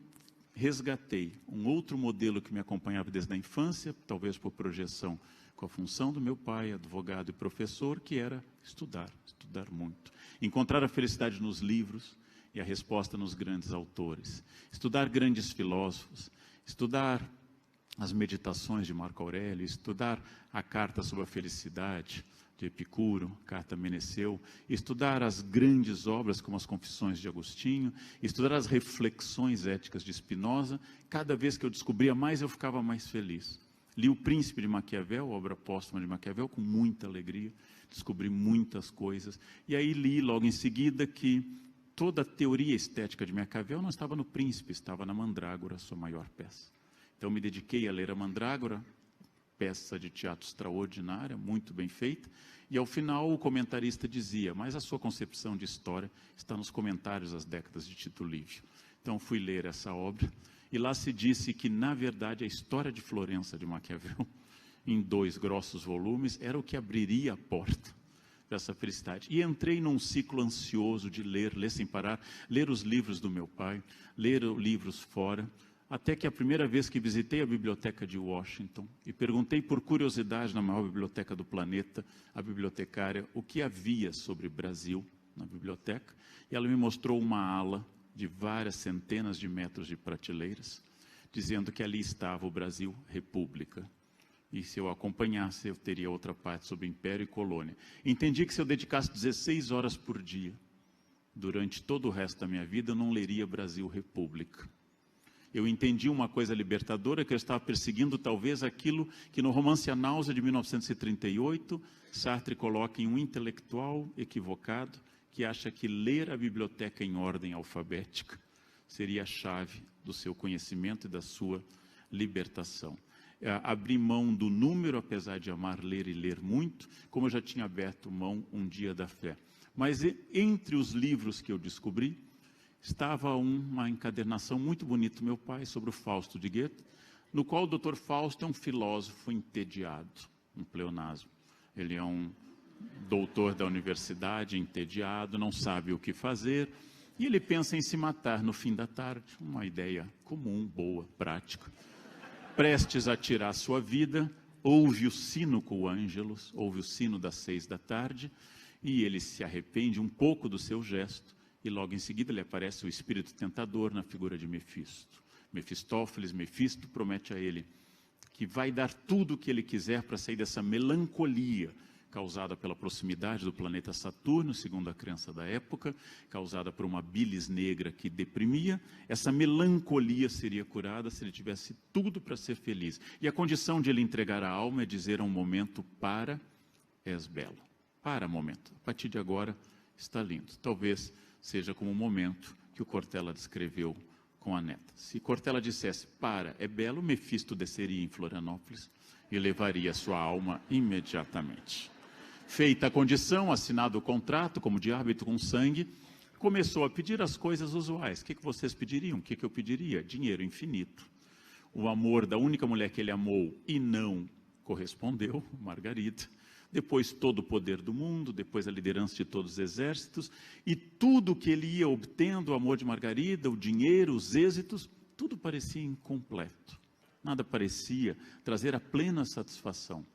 resgatei um outro modelo que me acompanhava desde a infância, talvez por projeção com a função do meu pai, advogado e professor, que era estudar muito. Encontrar a felicidade nos livros e a resposta nos grandes autores. Estudar grandes filósofos, estudar as meditações de Marco Aurélio, estudar a Carta sobre a Felicidade, de Epicuro, Carta a Meneceu, estudar as grandes obras como as Confissões de Agostinho, estudar as reflexões éticas de Spinoza. Cada vez que eu descobria mais, eu ficava mais feliz. Li O Príncipe de Maquiavel, obra póstuma de Maquiavel, com muita alegria, descobri muitas coisas. E aí li logo em seguida que toda a teoria estética de Maquiavel não estava no Príncipe, estava na Mandrágora, sua maior peça. Então me dediquei a ler a Mandrágora, peça de teatro extraordinária, muito bem feita, e ao final o comentarista dizia, mas a sua concepção de história está nos comentários das décadas de Tito Livio. Então fui ler essa obra, e lá se disse que, na verdade, a história de Florença de Maquiavel, em 2 grossos volumes, era o que abriria a porta dessa felicidade. E entrei num ciclo ansioso de ler sem parar, ler os livros do meu pai, ler livros fora, até que a primeira vez que visitei a biblioteca de Washington e perguntei por curiosidade na maior biblioteca do planeta, a bibliotecária, o que havia sobre Brasil na biblioteca, e ela me mostrou uma ala de várias centenas de metros de prateleiras, dizendo que ali estava o Brasil República. E se eu acompanhasse, eu teria outra parte sobre Império e Colônia. Entendi que se eu dedicasse 16 horas por dia, durante todo o resto da minha vida, eu não leria Brasil República. Eu entendi uma coisa libertadora, que eu estava perseguindo talvez aquilo que no romance A Náusea de 1938, Sartre coloca em um intelectual equivocado, que acha que ler a biblioteca em ordem alfabética seria a chave do seu conhecimento e da sua libertação. Abri mão do número, apesar de amar ler e ler muito, como eu já tinha aberto mão um dia da fé. Mas entre os livros que eu descobri, estava uma encadernação muito bonita do meu pai sobre o Fausto de Goethe, no qual o Dr. Fausto é um filósofo entediado, um pleonasmo. Ele é um doutor da universidade, entediado, não sabe o que fazer, e ele pensa em se matar no fim da tarde, uma ideia comum, boa, prática. Prestes a tirar sua vida, ouve o sino com Ângelos, ouve o sino das 6 da tarde, e ele se arrepende um pouco do seu gesto, e logo em seguida lhe aparece o espírito tentador na figura de Mefisto. Mefistófeles, Mefisto, promete a ele que vai dar tudo o que ele quiser para sair dessa melancolia causada pela proximidade do planeta Saturno, segundo a crença da época, causada por uma bilis negra que deprimia. Essa melancolia seria curada se ele tivesse tudo para ser feliz. E a condição de ele entregar a alma é dizer a um momento: para, és belo. Para, momento. A partir de agora está lindo. Talvez seja como o momento que o Cortella descreveu com a neta. Se Cortella dissesse: para, é belo, Mefisto desceria em Florianópolis e levaria sua alma imediatamente. Feita a condição, assinado o contrato, como de árbitro com sangue, começou a pedir as coisas usuais. O que vocês pediriam? O que eu pediria? Dinheiro infinito. O amor da única mulher que ele amou e não correspondeu, Margarida. Depois todo o poder do mundo, depois a liderança de todos os exércitos, e tudo que ele ia obtendo, o amor de Margarida, o dinheiro, os êxitos, tudo parecia incompleto. Nada parecia trazer a plena satisfação.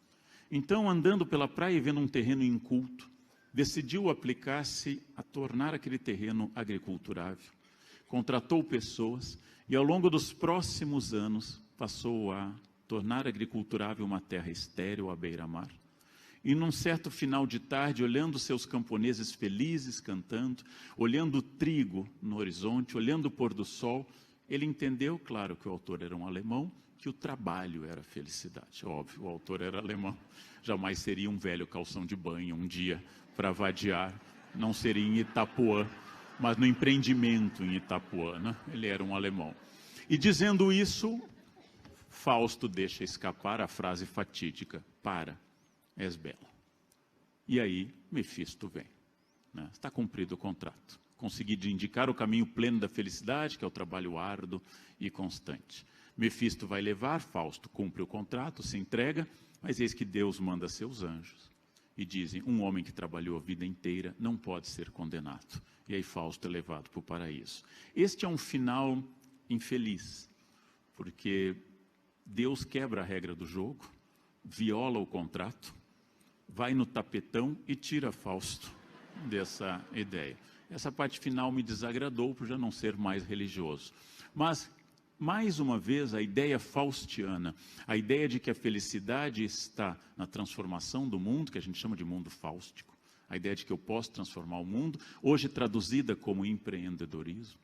Então, andando pela praia e vendo um terreno inculto, decidiu aplicar-se a tornar aquele terreno agriculturável. Contratou pessoas e, ao longo dos próximos anos, passou a tornar agriculturável uma terra estéril à beira-mar. E num certo final de tarde, olhando seus camponeses felizes cantando, olhando o trigo no horizonte, olhando o pôr do sol, ele entendeu, claro que o autor era um alemão, que o trabalho era felicidade. Óbvio, o autor era alemão, jamais seria um velho calção de banho um dia para vadiar, não seria em Itapuã, mas no empreendimento em Itapuã, né? Ele era um alemão. E dizendo isso, Fausto deixa escapar a frase fatídica: para, és belo. E aí Mefisto vem, né? Está cumprido o contrato. conseguir indicar o caminho pleno da felicidade, que é o trabalho árduo e constante. Mefisto vai levar, Fausto cumpre o contrato, se entrega, mas eis que Deus manda seus anjos e dizem: um homem que trabalhou a vida inteira não pode ser condenado. E aí Fausto é levado para o paraíso. Este é um final infeliz, porque Deus quebra a regra do jogo, viola o contrato, vai no tapetão e tira Fausto dessa ideia. Essa parte final me desagradou por já não ser mais religioso. Mas, mais uma vez, a ideia faustiana, a ideia de que a felicidade está na transformação do mundo, que a gente chama de mundo fáustico, a ideia de que eu posso transformar o mundo, hoje traduzida como empreendedorismo.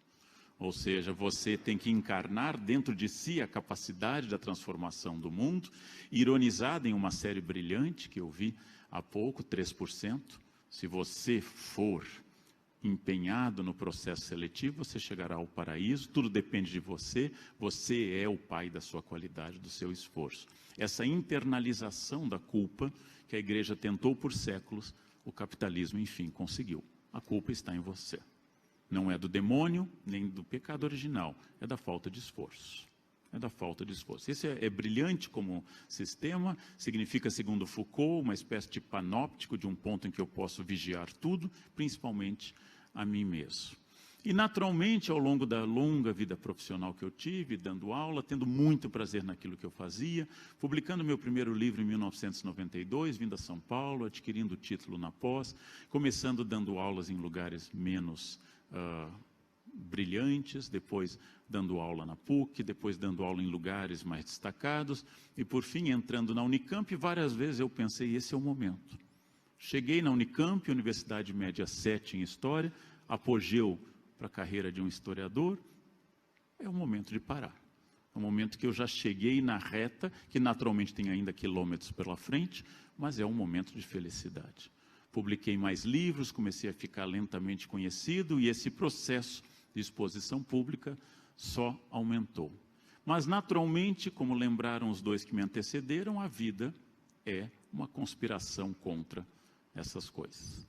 Ou seja, você tem que encarnar dentro de si a capacidade da transformação do mundo, ironizada em uma série brilhante que eu vi há pouco, 3%. Se você for empenhado no processo seletivo, você chegará ao paraíso, tudo depende de você, você é o pai da sua qualidade, do seu esforço. Essa internalização da culpa que a igreja tentou por séculos, o capitalismo, enfim, conseguiu. A culpa está em você. Não é do demônio, nem do pecado original, é da falta de esforço. É da falta de esforço. Esse é brilhante como sistema, significa, segundo Foucault, uma espécie de panóptico, de um ponto em que eu posso vigiar tudo, principalmente a mim mesmo. E, naturalmente, ao longo da longa vida profissional que eu tive, dando aula, tendo muito prazer naquilo que eu fazia, publicando meu primeiro livro em 1992, vindo a São Paulo, adquirindo o título na pós, começando dando aulas em lugares menos brilhantes, depois dando aula na PUC, depois dando aula em lugares mais destacados, e por fim entrando na Unicamp, e várias vezes eu pensei, esse é o momento. Cheguei na Unicamp, Universidade Média 7 em História, apogeu para a carreira de um historiador, é o momento de parar. É o momento que eu já cheguei na reta, que naturalmente tem ainda quilômetros pela frente, mas é um momento de felicidade. Publiquei mais livros, comecei a ficar lentamente conhecido e esse processo de exposição pública só aumentou. Mas, naturalmente, como lembraram os dois que me antecederam, a vida é uma conspiração contra essas coisas.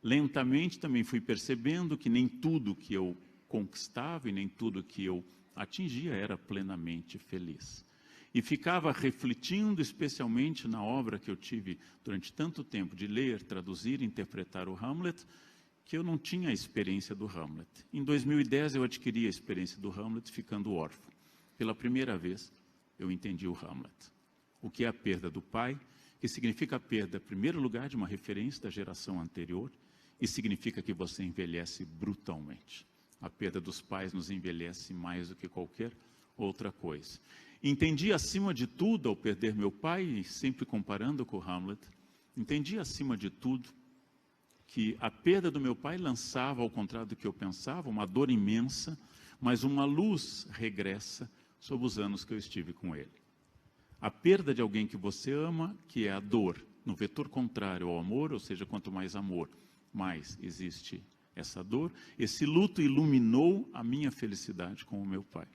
Lentamente também fui percebendo que nem tudo que eu conquistava e nem tudo que eu atingia era plenamente feliz. E ficava refletindo, especialmente na obra que eu tive durante tanto tempo de ler, traduzir e interpretar o Hamlet, que eu não tinha a experiência do Hamlet. Em 2010 eu adquiri a experiência do Hamlet ficando órfão. Pela primeira vez eu entendi o Hamlet. O que é a perda do pai, que significa a perda, em primeiro lugar, de uma referência da geração anterior, e significa que você envelhece brutalmente. A perda dos pais nos envelhece mais do que qualquer outra coisa. Entendi, acima de tudo, ao perder meu pai, e sempre comparando com Hamlet, entendi, acima de tudo, que a perda do meu pai lançava, ao contrário do que eu pensava, uma dor imensa, mas uma luz regressa sobre os anos que eu estive com ele. A perda de alguém que você ama, que é a dor, no vetor contrário ao amor, ou seja, quanto mais amor, mais existe essa dor. Esse luto iluminou a minha felicidade com o meu pai.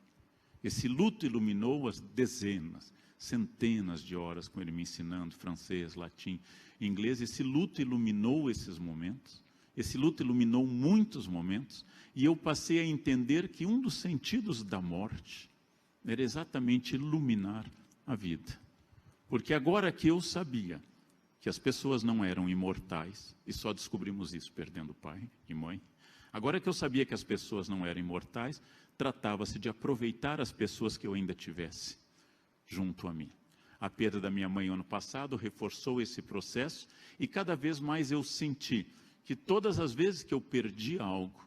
Esse luto iluminou as dezenas, centenas de horas com ele me ensinando francês, latim, inglês. Esse luto iluminou esses momentos, esse luto iluminou muitos momentos, e eu passei a entender que um dos sentidos da morte era exatamente iluminar a vida. Porque agora que eu sabia que as pessoas não eram imortais, e só descobrimos isso perdendo pai e mãe, agora que eu sabia que as pessoas não eram imortais, tratava-se de aproveitar as pessoas que eu ainda tivesse junto a mim. A perda da minha mãe ano passado reforçou esse processo e cada vez mais eu senti que todas as vezes que eu perdi algo,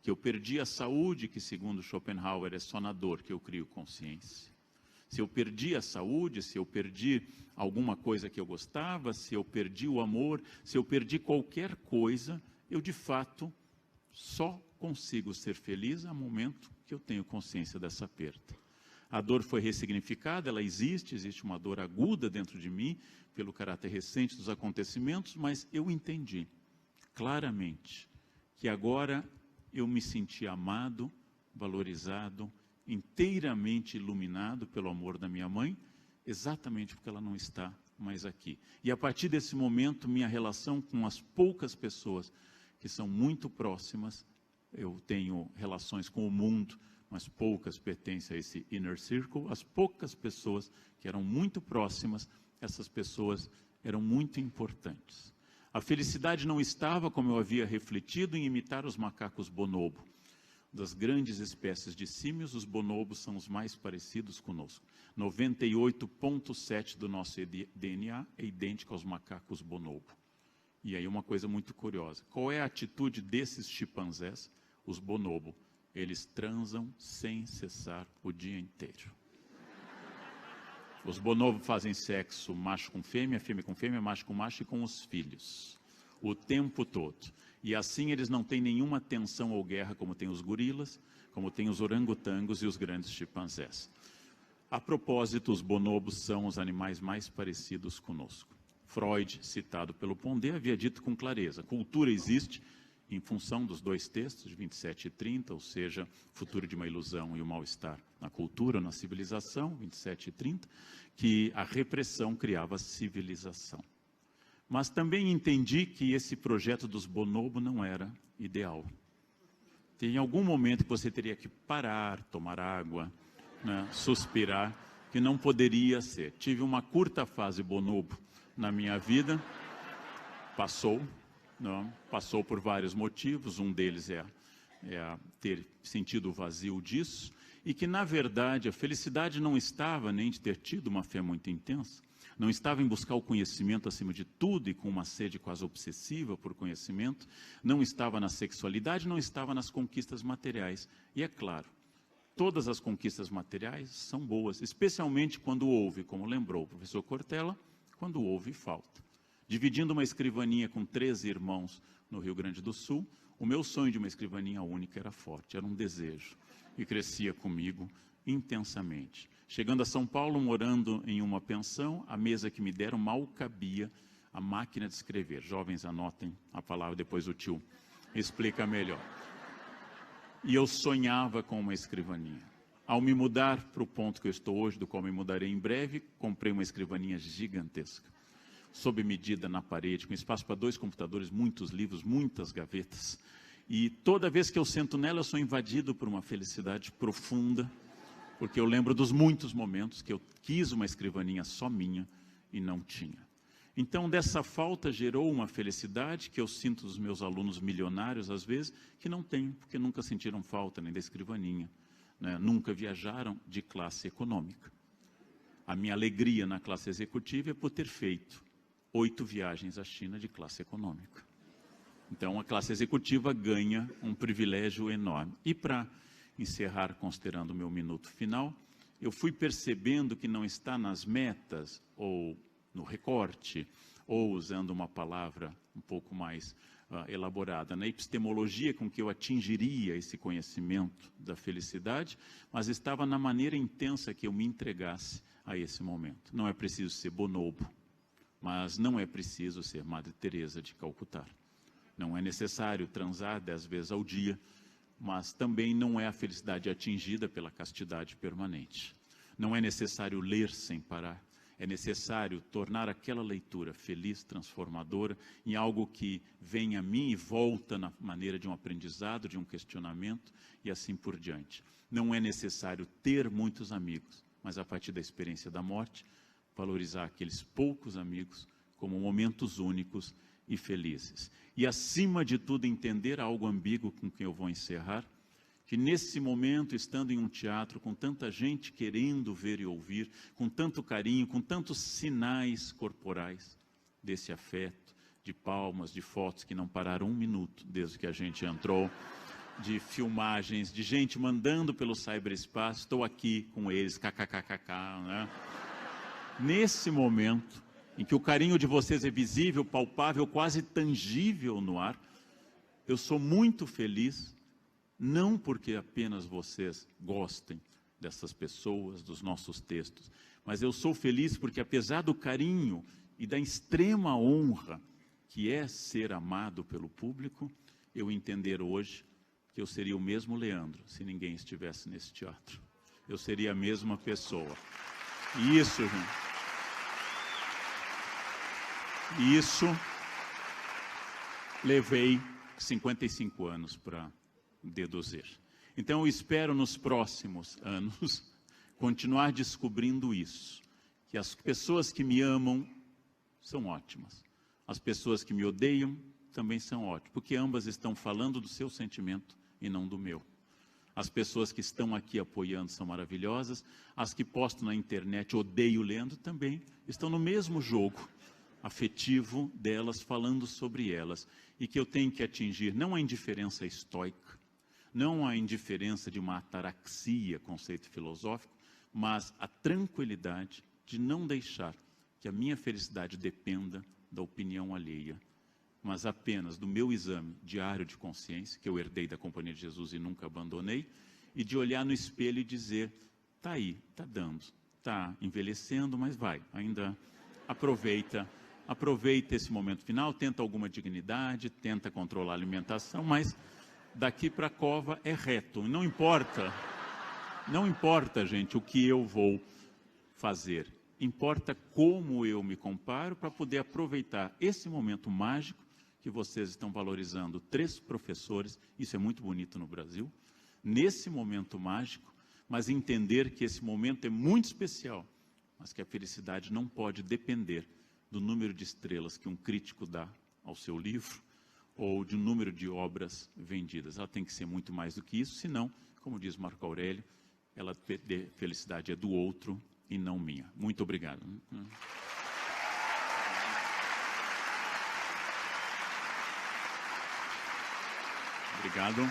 que eu perdi a saúde, que segundo Schopenhauer é só na dor que eu crio consciência. Se eu perdi a saúde, se eu perdi alguma coisa que eu gostava, se eu perdi o amor, se eu perdi qualquer coisa, eu de fato só consigo ser feliz no momento que eu tenho consciência dessa perda. A dor foi ressignificada, ela existe uma dor aguda dentro de mim, pelo caráter recente dos acontecimentos, mas eu entendi claramente que agora eu me senti amado, valorizado, inteiramente iluminado pelo amor da minha mãe, exatamente porque ela não está mais aqui. E a partir desse momento, minha relação com as poucas pessoas que são muito próximas eu tenho relações com o mundo, mas poucas pertencem a esse inner circle. As poucas pessoas que eram muito próximas, essas pessoas eram muito importantes. A felicidade não estava, como eu havia refletido, em imitar os macacos bonobo. Das grandes espécies de símios, os bonobos são os mais parecidos conosco. 98,7% do nosso DNA é idêntico aos macacos bonobo. E aí uma coisa muito curiosa. Qual é a atitude desses chimpanzés, os bonobo? Eles transam sem cessar o dia inteiro. Os bonobos fazem sexo macho com fêmea com fêmea, macho com macho e com os filhos. O tempo todo. E assim eles não têm nenhuma tensão ou guerra como tem os gorilas, como tem os orangotangos e os grandes chimpanzés. A propósito, os bonobos são os animais mais parecidos conosco. Freud, citado pelo Pondé, havia dito com clareza: cultura existe em função dos dois textos, de 27 e 30, ou seja, futuro de uma ilusão e o mal-estar na cultura, na civilização, 27 e 30, que a repressão criava a civilização. Mas também entendi que esse projeto dos bonobo não era ideal. Tem algum momento que você teria que parar, tomar água, né, suspirar, que não poderia ser. Tive uma curta fase bonobo na minha vida, passou por vários motivos, um deles é ter sentido o vazio disso, e que, na verdade, a felicidade não estava nem de ter tido uma fé muito intensa, não estava em buscar o conhecimento acima de tudo e com uma sede quase obsessiva por conhecimento, não estava na sexualidade, não estava nas conquistas materiais. E é claro, todas as conquistas materiais são boas, especialmente quando houve, como lembrou o professor Cortella, quando houve falta. Dividindo uma escrivaninha com 3 irmãos no Rio Grande do Sul, o meu sonho de uma escrivaninha única era forte, era um desejo, e crescia comigo intensamente. Chegando a São Paulo, morando em uma pensão, a mesa que me deram mal cabia a máquina de escrever. Jovens, anotem a palavra, depois o tio explica melhor. E eu sonhava com uma escrivaninha. Ao me mudar para o ponto que eu estou hoje, do qual me mudarei em breve, comprei uma escrivaninha gigantesca, sob medida na parede, com espaço para 2 computadores, muitos livros, muitas gavetas. E toda vez que eu sento nela, eu sou invadido por uma felicidade profunda, porque eu lembro dos muitos momentos que eu quis uma escrivaninha só minha e não tinha. Então, dessa falta gerou uma felicidade que eu sinto dos meus alunos milionários, às vezes, que não têm, porque nunca sentiram falta nem da escrivaninha, né? Nunca viajaram de classe econômica. A minha alegria na classe executiva é por ter feito 8 viagens à China de classe econômica. Então, a classe executiva ganha um privilégio enorme. E para encerrar, considerando o meu minuto final, eu fui percebendo que não está nas metas, ou no recorte, ou usando uma palavra um pouco mais elaborada, na epistemologia com que eu atingiria esse conhecimento da felicidade, mas estava na maneira intensa que eu me entregasse a esse momento. Não é preciso ser bonobo, mas não é preciso ser Madre Teresa de Calcutá. Não é necessário transar 10 vezes ao dia, mas também não é a felicidade atingida pela castidade permanente. Não é necessário ler sem parar. É necessário tornar aquela leitura feliz, transformadora, em algo que vem a mim e volta na maneira de um aprendizado, de um questionamento e assim por diante. Não é necessário ter muitos amigos, mas a partir da experiência da morte, valorizar aqueles poucos amigos como momentos únicos e felizes. E, acima de tudo, entender algo ambíguo com que eu vou encerrar, que nesse momento, estando em um teatro, com tanta gente querendo ver e ouvir, com tanto carinho, com tantos sinais corporais desse afeto, de palmas, de fotos que não pararam um minuto desde que a gente entrou, de filmagens, de gente mandando pelo cyberespaço, estou aqui com eles, kkkk, né? Nesse momento, em que o carinho de vocês é visível, palpável, quase tangível no ar, eu sou muito feliz, não porque apenas vocês gostem dessas pessoas, dos nossos textos, mas eu sou feliz porque, apesar do carinho e da extrema honra que é ser amado pelo público, eu entender hoje que eu seria o mesmo Leandro se ninguém estivesse nesse teatro. Eu seria a mesma pessoa. E isso, gente, levei 55 anos para deduzir. Então, eu espero nos próximos anos continuar descobrindo isso, que as pessoas que me amam são ótimas, as pessoas que me odeiam também são ótimas, porque ambas estão falando do seu sentimento e não do meu. As pessoas que estão aqui apoiando são maravilhosas, as que postam na internet odeio lendo também estão no mesmo jogo afetivo delas, falando sobre elas, e que eu tenho que atingir não a indiferença estoica, não a indiferença de uma ataraxia, conceito filosófico, mas a tranquilidade de não deixar que a minha felicidade dependa da opinião alheia, mas apenas do meu exame diário de consciência, que eu herdei da Companhia de Jesus e nunca abandonei, e de olhar no espelho e dizer, está aí, está dando, está envelhecendo, mas vai, ainda aproveita esse momento final, tenta alguma dignidade, tenta controlar a alimentação, mas daqui para a cova é reto, não importa, gente, o que eu vou fazer, importa como eu me comparo para poder aproveitar esse momento mágico que vocês estão valorizando. 3 professores, isso é muito bonito no Brasil, nesse momento mágico, mas entender que esse momento é muito especial, mas que a felicidade não pode depender do número de estrelas que um crítico dá ao seu livro, ou de um número de obras vendidas. Ela tem que ser muito mais do que isso, senão, como diz Marco Aurélio, a felicidade é do outro e não minha. Muito obrigado. Obrigado.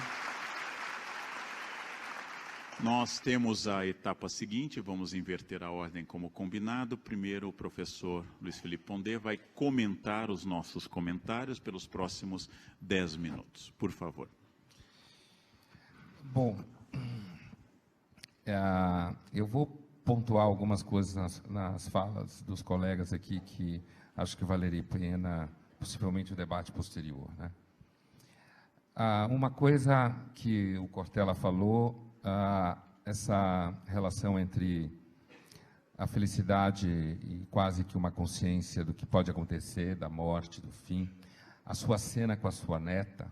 Nós temos a etapa seguinte, vamos inverter a ordem como combinado. Primeiro, o professor Luiz Felipe Pondé vai comentar os nossos comentários pelos próximos 10 minutos. Por favor. Bom, eu vou pontuar algumas coisas nas falas dos colegas aqui que acho que valeria a pena, possivelmente, o debate posterior, né? Uma coisa que o Cortella falou, essa relação entre a felicidade e quase que uma consciência do que pode acontecer, da morte, do fim, a sua cena com a sua neta,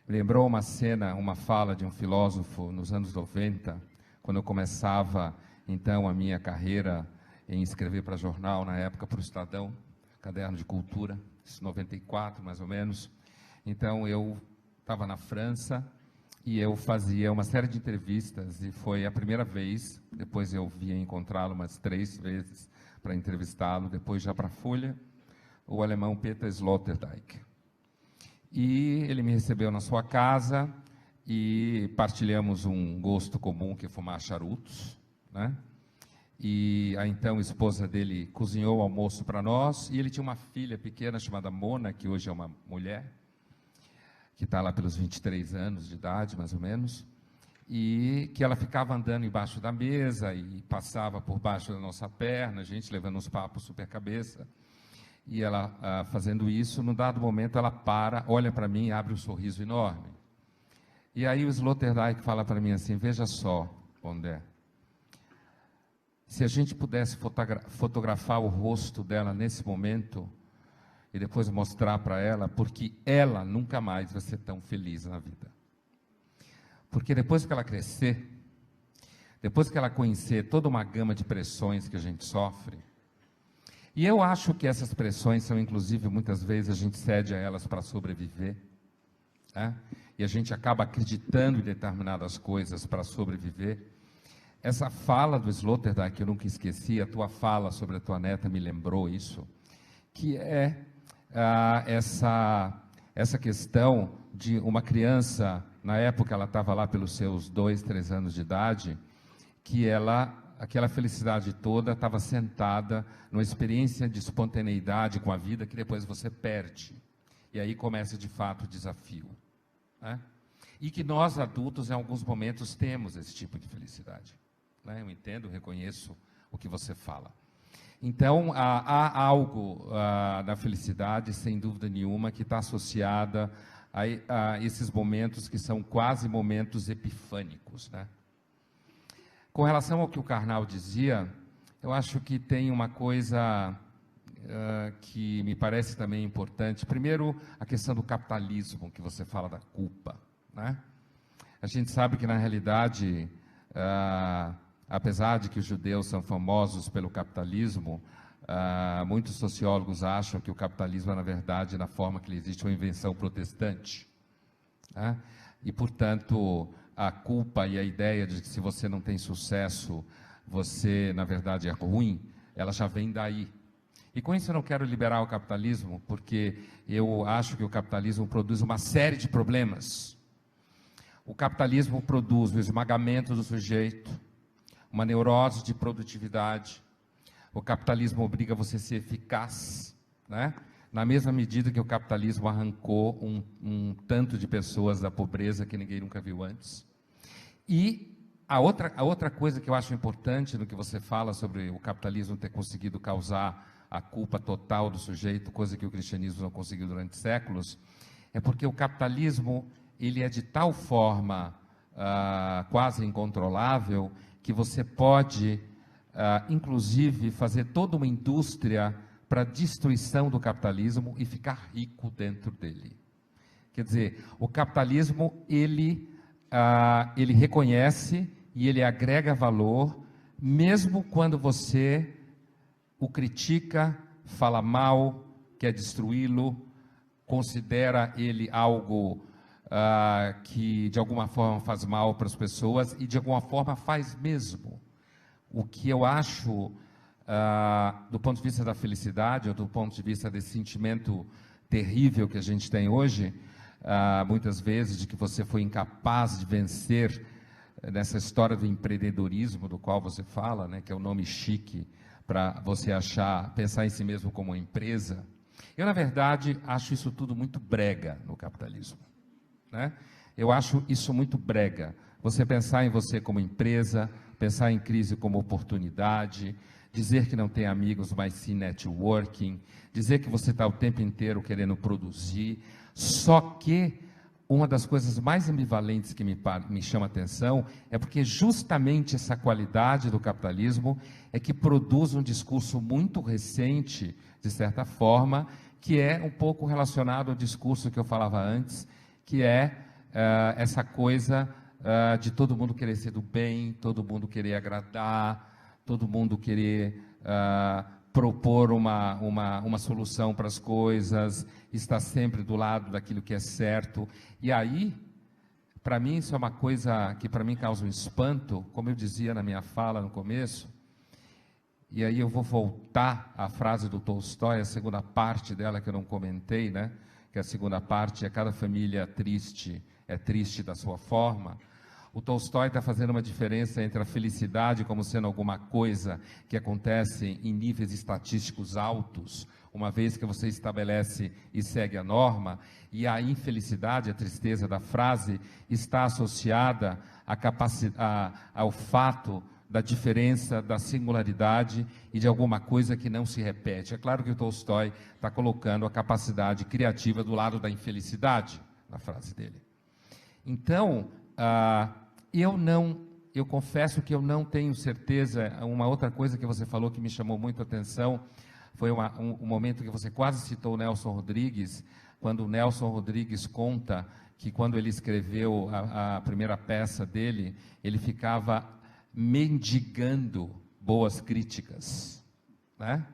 lembrou uma cena, uma fala de um filósofo nos anos 90, quando eu começava, então, a minha carreira em escrever para jornal, na época para o Estadão, Caderno de Cultura, 94 mais ou menos. Então, eu estava na França e eu fazia uma série de entrevistas e foi a primeira vez, depois eu via encontrá-lo umas 3 vezes para entrevistá-lo, depois já para a Folha, o alemão Peter Sloterdijk. E ele me recebeu na sua casa e partilhamos um gosto comum, que é fumar charutos, né? E a então esposa dele cozinhou o almoço para nós, e ele tinha uma filha pequena chamada Mona, que hoje é uma mulher, que está lá pelos 23 anos de idade, mais ou menos, e que ela ficava andando embaixo da mesa e passava por baixo da nossa perna, a gente levando uns papos super cabeça, e ela fazendo isso, num dado momento ela para, olha para mim e abre um sorriso enorme. E aí o Sloterdijk fala para mim assim, veja só, Pondé, se a gente pudesse fotografar o rosto dela nesse momento e depois mostrar para ela, porque ela nunca mais vai ser tão feliz na vida. Porque depois que ela crescer, depois que ela conhecer toda uma gama de pressões que a gente sofre, e eu acho que essas pressões são, inclusive, muitas vezes a gente cede a elas para sobreviver, né? E a gente acaba acreditando em determinadas coisas para sobreviver. Essa fala do Sloterdijk, que eu nunca esqueci, a tua fala sobre a tua neta me lembrou isso, que é essa questão de uma criança, na época ela estava lá pelos seus 2, 3 anos de idade, que aquela felicidade toda estava sentada numa experiência de espontaneidade com a vida que depois você perde. E aí começa de fato o desafio, né? E que nós adultos em alguns momentos temos esse tipo de felicidade, né? Eu entendo, reconheço o que você fala. Então, há algo na felicidade, sem dúvida nenhuma, que está associada a esses momentos que são quase momentos epifânicos, né? Com relação ao que o Karnal dizia, eu acho que tem uma coisa que me parece também importante. Primeiro, a questão do capitalismo, que você fala da culpa, né? A gente sabe que, na realidade, apesar de que os judeus são famosos pelo capitalismo, muitos sociólogos acham que o capitalismo, na verdade, na forma que ele existe, é uma invenção protestante, né? E, portanto, a culpa e a ideia de que se você não tem sucesso, você, na verdade, é ruim, ela já vem daí. E com isso eu não quero liberar o capitalismo, porque eu acho que o capitalismo produz uma série de problemas. O capitalismo produz o esmagamento do sujeito, uma neurose de produtividade. O capitalismo obriga você a ser eficaz, né? Na mesma medida que o capitalismo arrancou um tanto de pessoas da pobreza que ninguém nunca viu antes. E a outra coisa que eu acho importante no que você fala sobre o capitalismo ter conseguido causar a culpa total do sujeito, coisa que o cristianismo não conseguiu durante séculos, é porque o capitalismo ele é de tal forma quase incontrolável que você pode, inclusive, fazer toda uma indústria para a destruição do capitalismo e ficar rico dentro dele. Quer dizer, o capitalismo, ele reconhece e ele agrega valor, mesmo quando você o critica, fala mal, quer destruí-lo, considera ele algo que de alguma forma faz mal para as pessoas e de alguma forma faz mesmo. O que eu acho, do ponto de vista da felicidade, ou do ponto de vista desse sentimento terrível que a gente tem hoje, muitas vezes, de que você foi incapaz de vencer nessa história do empreendedorismo, do qual você fala, né, que é o nome chique para você pensar em si mesmo como uma empresa. Eu, na verdade, acho isso tudo muito brega no capitalismo, né? Eu acho isso muito brega. Você pensar em você como empresa, pensar em crise como oportunidade, dizer que não tem amigos, mas sim networking, dizer que você está o tempo inteiro querendo produzir. Só que uma das coisas mais ambivalentes que me chama a atenção é porque justamente essa qualidade do capitalismo é que produz um discurso muito recente, de certa forma, que é um pouco relacionado ao discurso que eu falava antes, que é essa coisa de todo mundo querer ser do bem, todo mundo querer agradar, todo mundo querer propor uma solução para as coisas, estar sempre do lado daquilo que é certo. E aí, para mim, isso é uma coisa que para mim causa um espanto, como eu dizia na minha fala no começo, e aí eu vou voltar à frase do Tolstói, a segunda parte dela que eu não comentei, né? Que a segunda parte é cada família triste, é triste da sua forma. O Tolstói está fazendo uma diferença entre a felicidade como sendo alguma coisa que acontece em níveis estatísticos altos, uma vez que você estabelece e segue a norma, e a infelicidade, a tristeza da frase, está associada ao fato da diferença, da singularidade e de alguma coisa que não se repete. É claro que o Tolstói está colocando a capacidade criativa do lado da infelicidade na frase dele. Então, eu confesso que eu não tenho certeza. Uma outra coisa que você falou que me chamou muito a atenção foi um momento que você quase citou o Nelson Rodrigues, quando o Nelson Rodrigues conta que quando ele escreveu a primeira peça dele, ele ficava mendigando boas críticas, né?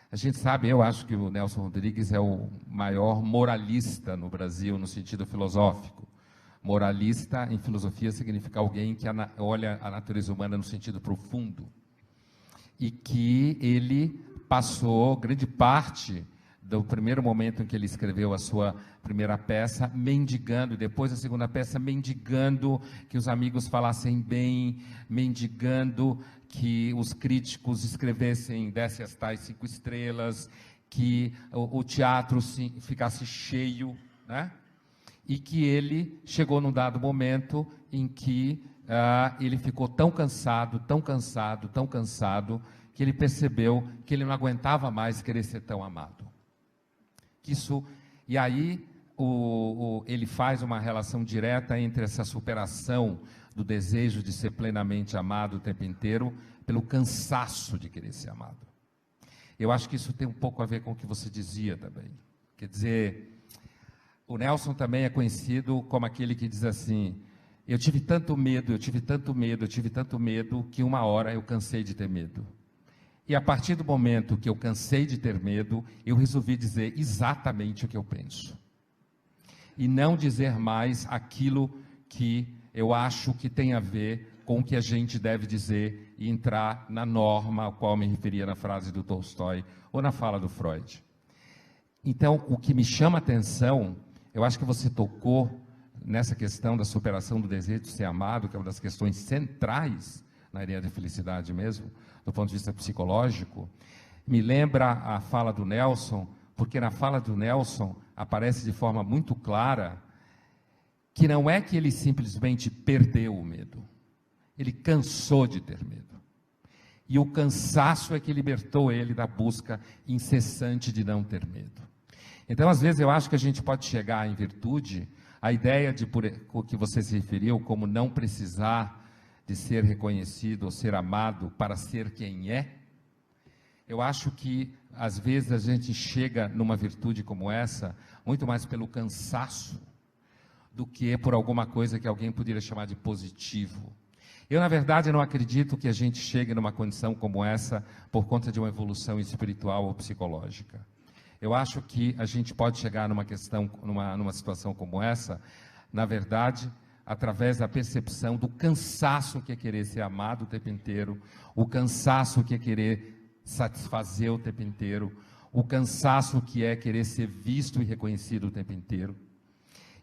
A gente sabe, eu acho que o Nelson Rodrigues é o maior moralista no Brasil, no sentido filosófico. Moralista, em filosofia, significa alguém que olha a natureza humana no sentido profundo. E que ele passou grande parte do primeiro momento em que ele escreveu a sua primeira peça, mendigando, e depois a segunda peça, mendigando que os amigos falassem bem, mendigando que os críticos escrevessem, dessem as tais 5 estrelas, que o teatro ficasse cheio, né? E que ele chegou num dado momento em que ele ficou tão cansado, que ele percebeu que ele não aguentava mais querer ser tão amado. E aí ele faz uma relação direta entre essa superação do desejo de ser plenamente amado o tempo inteiro, pelo cansaço de querer ser amado. Eu acho que isso tem um pouco a ver com o que você dizia também. Quer dizer, O Nelson também é conhecido como aquele que diz assim: eu tive tanto medo, eu tive tanto medo, eu tive tanto medo, que uma hora eu cansei de ter medo. E a partir do momento que eu cansei de ter medo, eu resolvi dizer exatamente o que eu penso. E não dizer mais aquilo que eu acho que tem a ver com o que a gente deve dizer e entrar na norma a qual me referia na frase do Tolstói ou na fala do Freud. Então, o que me chama a atenção, eu acho que você tocou nessa questão da superação do desejo de ser amado, que é uma das questões centrais na ideia de felicidade mesmo, do ponto de vista psicológico. Me lembra a fala do Nelson, porque na fala do Nelson aparece de forma muito clara que não é que ele simplesmente perdeu o medo, ele cansou de ter medo. E o cansaço é que libertou ele da busca incessante de não ter medo. Então, às vezes, eu acho que a gente pode chegar em virtude, a ideia de o que você se referiu, como não precisar de ser reconhecido ou ser amado para ser quem é. Eu acho que, às vezes, a gente chega numa virtude como essa, muito mais pelo cansaço, do que por alguma coisa que alguém poderia chamar de positivo. Eu, na verdade, não acredito que a gente chegue numa condição como essa por conta de uma evolução espiritual ou psicológica. Eu acho que a gente pode chegar numa questão, numa situação como essa, na verdade, através da percepção do cansaço que é querer ser amado o tempo inteiro, o cansaço que é querer satisfazer o tempo inteiro, o cansaço que é querer ser visto e reconhecido o tempo inteiro.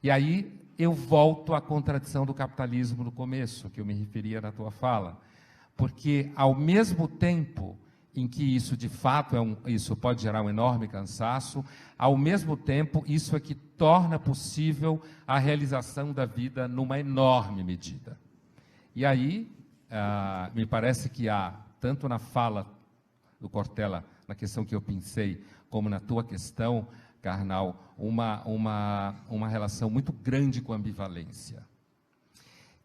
E aí eu volto à contradição do capitalismo no começo, que eu me referia na tua fala, porque ao mesmo tempo em que isso de fato isso pode gerar um enorme cansaço, ao mesmo tempo isso é que torna possível a realização da vida numa enorme medida. E aí, me parece que há, tanto na fala do Cortella, na questão que eu pensei, como na tua questão, Karnal, uma relação muito grande com a ambivalência.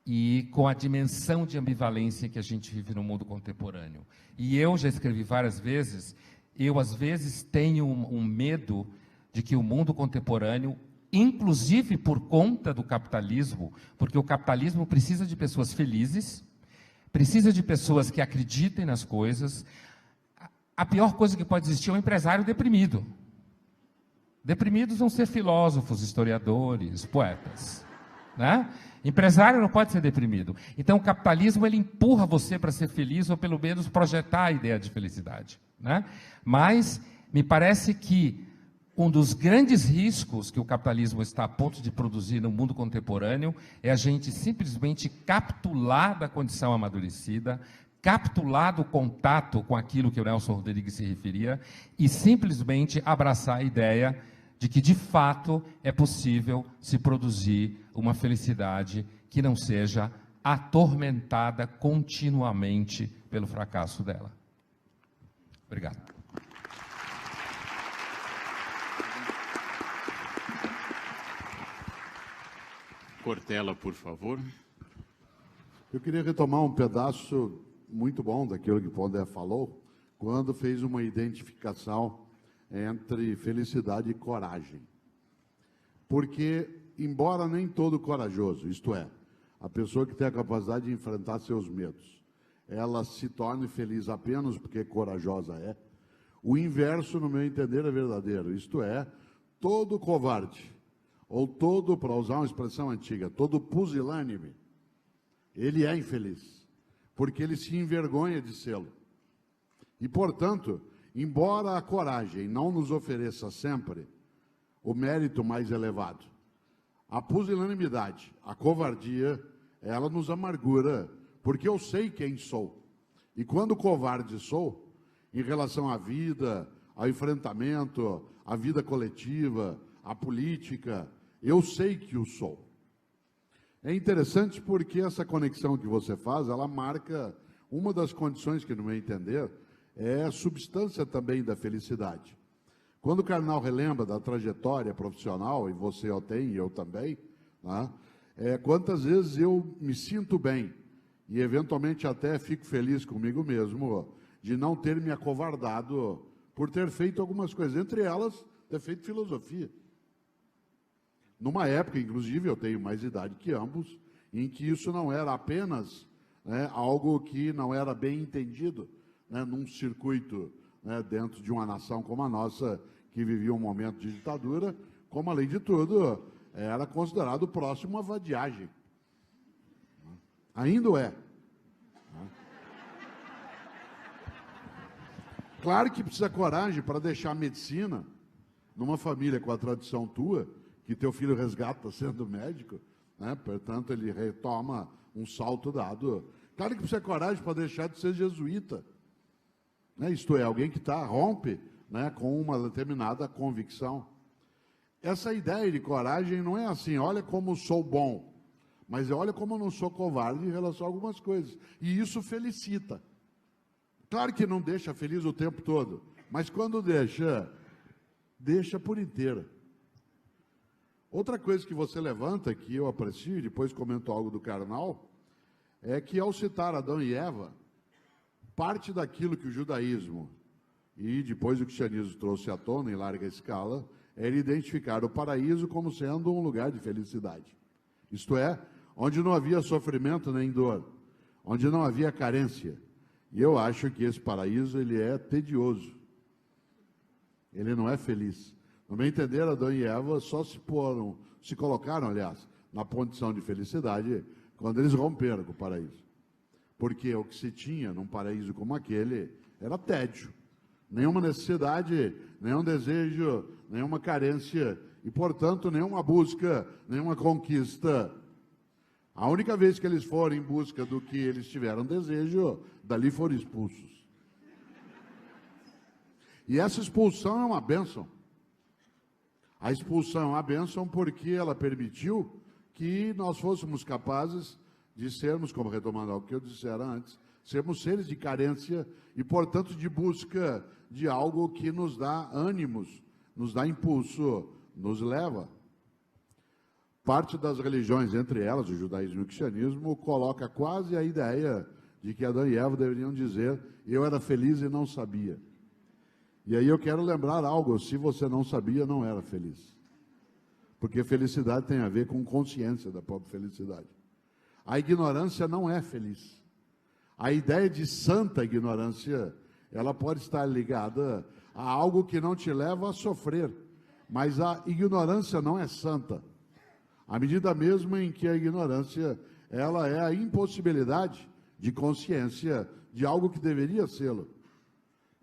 E com a dimensão de ambivalência que a gente vive no mundo contemporâneo. E eu já escrevi várias vezes, eu às vezes tenho um medo de que o mundo contemporâneo, inclusive por conta do capitalismo, porque o capitalismo precisa de pessoas felizes, precisa de pessoas que acreditem nas coisas. A pior coisa que pode existir é um empresário deprimido. Deprimidos vão ser filósofos, historiadores, poetas, né? Empresário não pode ser deprimido. Então, o capitalismo ele empurra você para ser feliz, ou pelo menos projetar a ideia de felicidade, né? Mas me parece que um dos grandes riscos que o capitalismo está a ponto de produzir no mundo contemporâneo é a gente simplesmente capitular da condição amadurecida, capitular do contato com aquilo que o Nelson Rodrigues se referia e simplesmente abraçar a ideia de que, de fato, é possível se produzir uma felicidade que não seja atormentada continuamente pelo fracasso dela. Obrigado. Cortella, por favor. Eu queria retomar um pedaço muito bom daquilo que o Pondé falou, quando fez uma identificação entre felicidade e coragem. Porque, embora nem todo corajoso, isto é, a pessoa que tem a capacidade de enfrentar seus medos, ela se torne feliz apenas porque corajosa é, o inverso, no meu entender, é verdadeiro. Isto é, todo covarde, ou todo, para usar uma expressão antiga, todo pusilânime, ele é infeliz, porque ele se envergonha de sê-lo. E, portanto, embora a coragem não nos ofereça sempre o mérito mais elevado, a pusilanimidade, a covardia, ela nos amargura, porque eu sei quem sou. E quando covarde sou, em relação à vida, ao enfrentamento, à vida coletiva, à política, eu sei que o sou. É interessante porque essa conexão que você faz, ela marca uma das condições que, no meu entender, é a substância também da felicidade. Quando o Karnal relembra da trajetória profissional, e você o tem, e eu também, né, quantas vezes eu me sinto bem, e eventualmente até fico feliz comigo mesmo, de não ter me acovardado por ter feito algumas coisas, entre elas, ter feito filosofia. Numa época, inclusive, eu tenho mais idade que ambos, em que isso não era apenas, né, algo que não era bem entendido, né, num circuito, né, dentro de uma nação como a nossa, que vivia um momento de ditadura, como, além de tudo, era considerado próximo à vadiagem. Ainda é. Claro que precisa coragem para deixar a medicina numa família com a tradição tua, que teu filho resgata sendo médico, né? Portanto, ele retoma um salto dado. Claro que precisa coragem para deixar de ser jesuíta. Né? Isto é, alguém que rompe, né, com uma determinada convicção. Essa ideia de coragem não é assim, olha como sou bom, mas olha como eu não sou covarde em relação a algumas coisas. E isso felicita. Claro que não deixa feliz o tempo todo, mas quando deixa, deixa por inteira. Outra coisa que você levanta, que eu aprecio, e depois comento algo do Karnal, é que ao citar Adão e Eva, parte daquilo que o judaísmo e depois o cristianismo trouxe à tona em larga escala, era identificar o paraíso como sendo um lugar de felicidade. Isto é, onde não havia sofrimento nem dor, onde não havia carência. E eu acho que esse paraíso, ele é tedioso. Ele não é feliz. No meu entender, Adão e Eva só se colocaram, aliás, na condição de felicidade quando eles romperam com o paraíso. Porque o que se tinha num paraíso como aquele era tédio. Nenhuma necessidade, nenhum desejo, nenhuma carência e, portanto, nenhuma busca, nenhuma conquista. A única vez que eles foram em busca do que eles tiveram desejo, dali foram expulsos. E essa expulsão é uma bênção. A expulsão é uma bênção porque ela permitiu que nós fôssemos capazes de sermos, como retomando algo que eu dissera antes, sermos seres de carência e, portanto, de busca de algo que nos dá ânimos, nos dá impulso, nos leva. Parte das religiões, entre elas o judaísmo e o cristianismo, coloca quase a ideia de que Adão e Eva deveriam dizer: eu era feliz e não sabia. E aí eu quero lembrar algo: se você não sabia, não era feliz. Porque felicidade tem a ver com consciência da própria felicidade. A ignorância não é feliz. A ideia de santa ignorância, ela pode estar ligada a algo que não te leva a sofrer, mas a ignorância não é santa. À medida mesmo em que a ignorância, ela é a impossibilidade de consciência de algo que deveria sê-lo.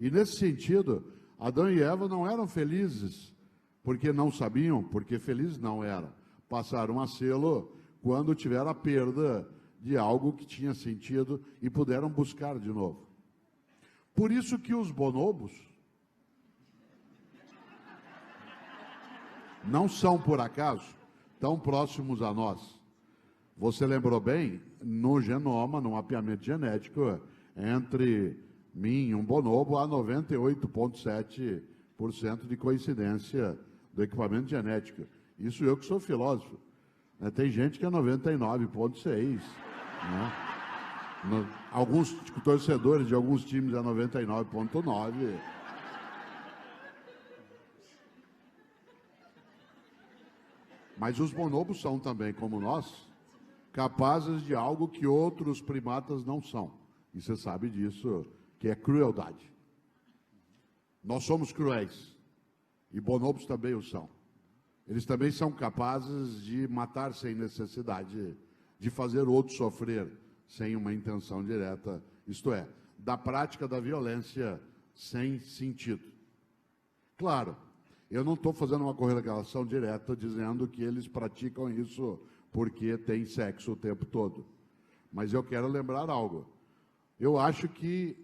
E nesse sentido, Adão e Eva não eram felizes porque não sabiam, porque felizes não eram. Passaram a sê-lo quando tiveram a perda de algo que tinha sentido e puderam buscar de novo. Por isso que os bonobos não são, por acaso, tão próximos a nós. Você lembrou bem, no genoma, no mapeamento genético, entre mim e um bonobo, há 98,7% de coincidência do equipamento genético. Isso eu que sou filósofo. Tem gente que é 99,6%. Né? Alguns torcedores de alguns times é 99,9%. Mas os bonobos são também, como nós, capazes de algo que outros primatas não são. E você sabe disso, que é crueldade. Nós somos cruéis. E bonobos também o são. Eles também são capazes de matar sem necessidade, de fazer outro sofrer sem uma intenção direta. Isto é, da prática da violência sem sentido. Claro, eu não estou fazendo uma correlação direta dizendo que eles praticam isso porque têm sexo o tempo todo. Mas eu quero lembrar algo. Eu acho que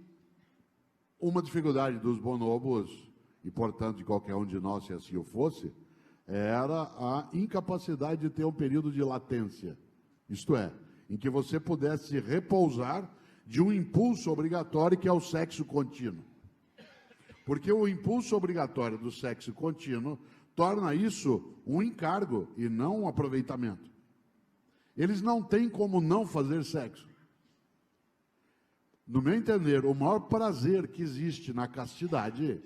uma dificuldade dos bonobos, e portanto de qualquer um de nós, se assim o fosse, era a incapacidade de ter um período de latência. Isto é, em que você pudesse repousar de um impulso obrigatório que é o sexo contínuo. Porque o impulso obrigatório do sexo contínuo torna isso um encargo e não um aproveitamento. Eles não têm como não fazer sexo. No meu entender, o maior prazer que existe na castidade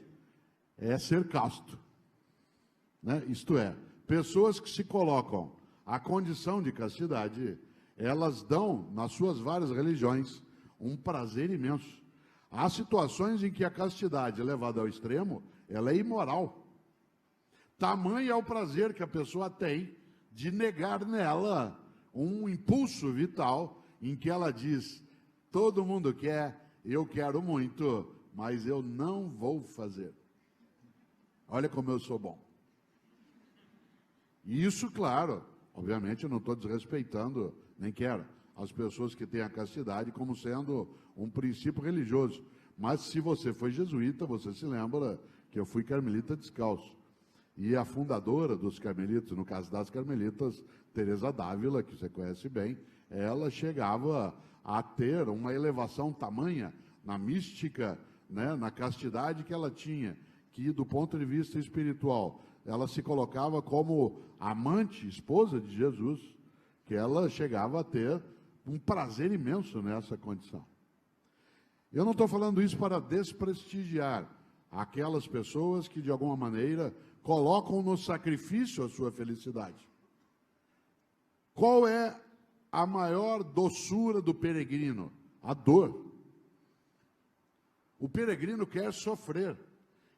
é ser casto. Né? Isto é, pessoas que se colocam à condição de castidade, elas dão, nas suas várias religiões, um prazer imenso. Há situações em que a castidade levada ao extremo, ela é imoral. Tamanho é o prazer que a pessoa tem de negar nela um impulso vital em que ela diz: todo mundo quer, eu quero muito, mas eu não vou fazer. Olha como eu sou bom. E isso, claro, obviamente eu não estou desrespeitando, nem quero, as pessoas que têm a castidade como sendo um princípio religioso. Mas se você foi jesuíta, você se lembra que eu fui carmelita descalço. E a fundadora dos carmelitas, no caso das carmelitas, Teresa d'Ávila, que você conhece bem, ela chegava a ter uma elevação tamanha na mística, né, na castidade que ela tinha, que do ponto de vista espiritual, ela se colocava como amante, esposa de Jesus, que ela chegava a ter um prazer imenso nessa condição. Eu não estou falando isso para desprestigiar aquelas pessoas que, de alguma maneira, colocam no sacrifício a sua felicidade. Qual é a maior doçura do peregrino? A dor. O peregrino quer sofrer.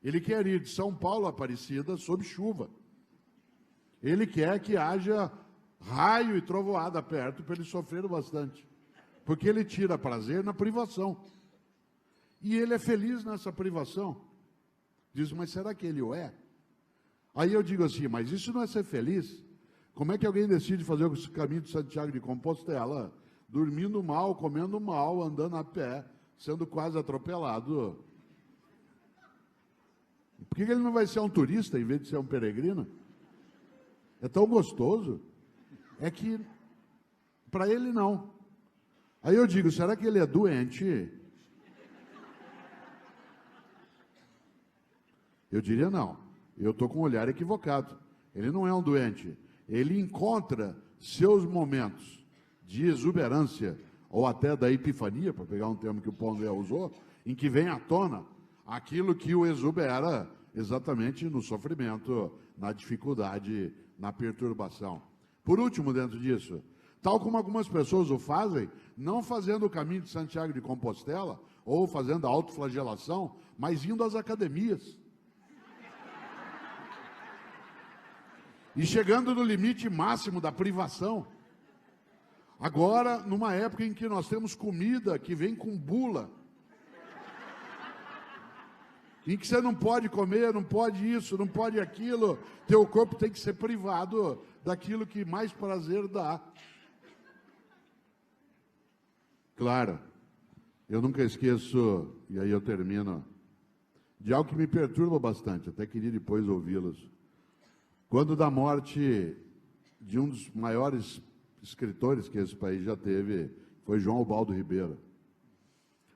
Ele quer ir de São Paulo a Aparecida sob chuva. Ele quer que haja raio e trovoada perto para ele sofrer bastante. Porque ele tira prazer na privação. E ele é feliz nessa privação. Diz, mas será que ele o é? Aí eu digo assim, mas isso não é ser feliz? Como é que alguém decide fazer o caminho de Santiago de Compostela, dormindo mal, comendo mal, andando a pé, sendo quase atropelado? Por que ele não vai ser um turista em vez de ser um peregrino? É tão gostoso. É que, para ele, não. Aí eu digo, será que ele é doente? Eu diria não. Eu estou com um olhar equivocado. Ele não é um doente. Ele encontra seus momentos de exuberância, ou até da epifania, para pegar um termo que o Pondé usou, em que vem à tona aquilo que o exubera exatamente no sofrimento, na dificuldade, na perturbação. Por último, dentro disso, tal como algumas pessoas o fazem, não fazendo o caminho de Santiago de Compostela, ou fazendo a autoflagelação, mas indo às academias. E chegando no limite máximo da privação. Agora, numa época em que nós temos comida que vem com bula, em que você não pode comer, não pode isso, não pode aquilo, teu corpo tem que ser privado daquilo que mais prazer dá. Claro, eu nunca esqueço, e aí eu termino, de algo que me perturba bastante, até queria depois ouvi-los. Quando da morte de um dos maiores escritores que esse país já teve, foi João Ubaldo Ribeiro.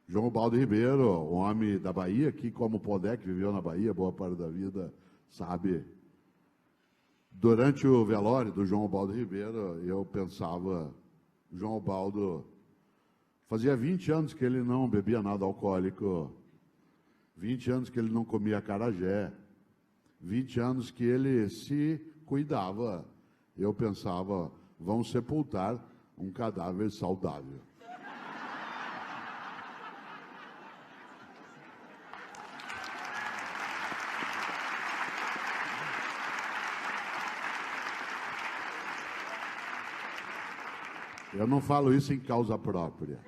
João Ubaldo Ribeiro, um homem da Bahia, que como o Pondé, que viveu na Bahia boa parte da vida, sabe. Durante o velório do João Ubaldo Ribeiro, eu pensava, João Ubaldo, fazia 20 anos que ele não bebia nada alcoólico, 20 anos que ele não comia acarajé, 20 anos que ele se cuidava. Eu pensava, vão sepultar um cadáver saudável. Eu não falo isso em causa própria.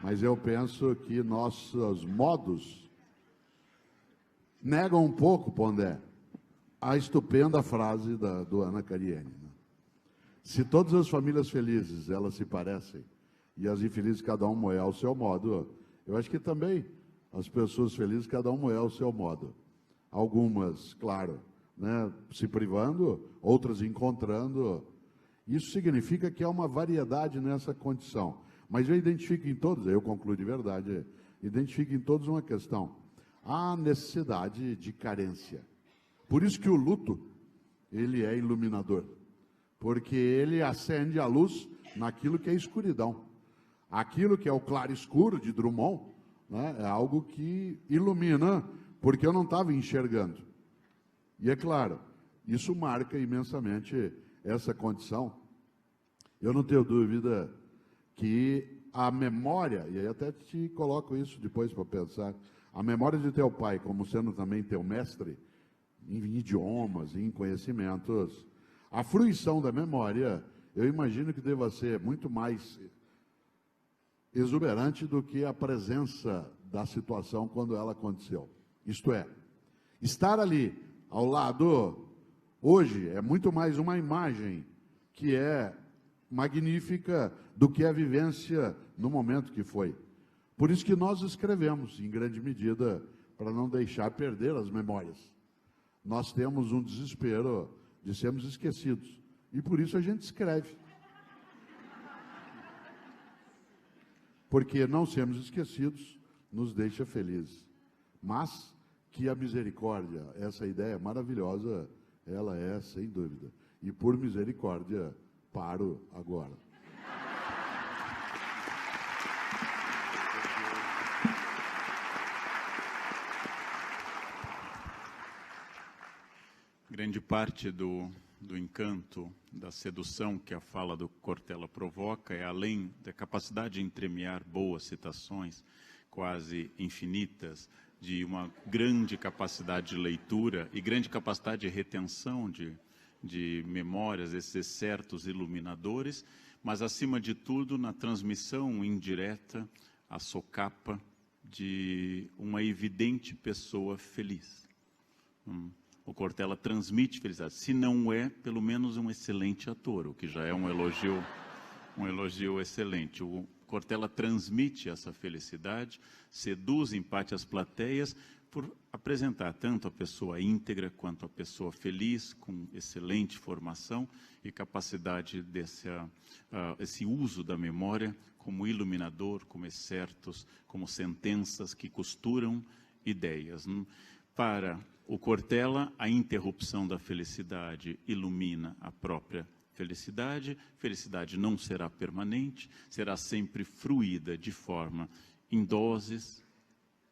Mas eu penso que nossos modos negam um pouco, Pondé, a estupenda frase do Ana Cariene. Né? Se todas as famílias felizes, elas se parecem, e as infelizes cada uma é ao seu modo, eu acho que também as pessoas felizes cada uma é ao seu modo. Algumas, claro, né, se privando, outras encontrando. Isso significa que há uma variedade nessa condição. Mas eu identifico em todos, eu concluo de verdade, identifico em todos uma questão. Há necessidade de carência. Por isso que o luto, ele é iluminador. Porque ele acende a luz naquilo que é escuridão. Aquilo que é o claro escuro de Drummond, né, é algo que ilumina, porque eu não estava enxergando. E é claro, isso marca imensamente essa condição. Eu não tenho dúvida que a memória, e aí até te coloco isso depois para pensar, a memória de teu pai, como sendo também teu mestre em idiomas, em conhecimentos, a fruição da memória, eu imagino que deva ser muito mais exuberante do que a presença da situação quando ela aconteceu. Isto é, estar ali ao lado, hoje, é muito mais uma imagem que é magnífica do que a vivência no momento que foi. Por isso que nós escrevemos, em grande medida, para não deixar perder as memórias. Nós temos um desespero de sermos esquecidos, e por isso a gente escreve. Porque não sermos esquecidos nos deixa felizes. Mas que a misericórdia, essa ideia maravilhosa, ela é sem dúvida. E por misericórdia, paro agora. Grande parte do encanto, da sedução que a fala do Cortella provoca é, além da capacidade de entremear boas citações, quase infinitas, de uma grande capacidade de leitura e grande capacidade de retenção de memórias, esses excertos iluminadores, mas, acima de tudo, na transmissão indireta, a socapa de uma evidente pessoa feliz. O Cortella transmite felicidade, se não é, pelo menos um excelente ator, o que já é um elogio excelente. O Cortella transmite essa felicidade, seduz, empate as plateias, por apresentar tanto a pessoa íntegra quanto a pessoa feliz, com excelente formação e capacidade esse uso da memória como iluminador, como excertos, como sentenças que costuram ideias. Para o Cortella, a interrupção da felicidade ilumina a própria felicidade. Felicidade não será permanente, será sempre fruída de forma em doses,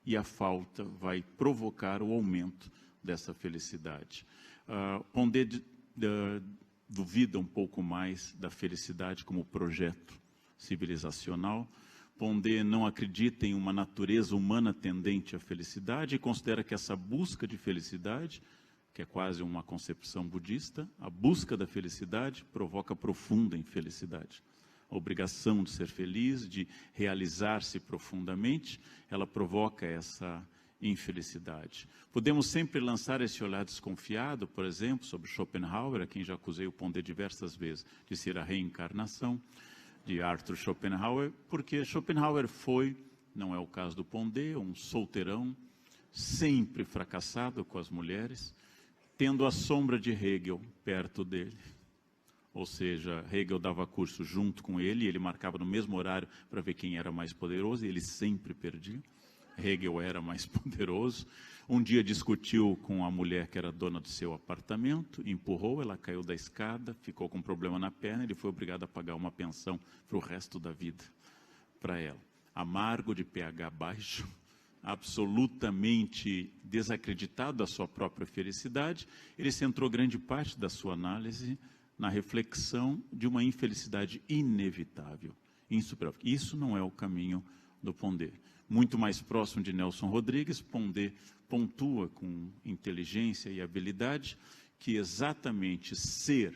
e a falta vai provocar o aumento dessa felicidade. Pondé duvida um pouco mais da felicidade como projeto civilizacional. Pondé não acredita em uma natureza humana tendente à felicidade e considera que essa busca de felicidade, que é quase uma concepção budista, a busca da felicidade provoca profunda infelicidade. A obrigação de ser feliz, de realizar-se profundamente, ela provoca essa infelicidade. Podemos sempre lançar esse olhar desconfiado, por exemplo, sobre Schopenhauer, a quem já acusei o Pondé diversas vezes de ser a reencarnação de Arthur Schopenhauer, porque Schopenhauer foi, não é o caso do Pondé, um solteirão, sempre fracassado com as mulheres, tendo a sombra de Hegel perto dele. Ou seja, Hegel dava curso junto com ele, e ele marcava no mesmo horário para ver quem era mais poderoso, e ele sempre perdia. Hegel era mais poderoso. Um dia discutiu com a mulher que era dona do seu apartamento, empurrou, ela caiu da escada, ficou com um problema na perna, ele foi obrigado a pagar uma pensão para o resto da vida para ela. Amargo, de pH baixo, absolutamente desacreditado da sua própria felicidade, ele centrou grande parte da sua análise na reflexão de uma infelicidade inevitável, insuperável. Isso não é o caminho do Pondé. Muito mais próximo de Nelson Rodrigues, Pondé pontua com inteligência e habilidade que exatamente ser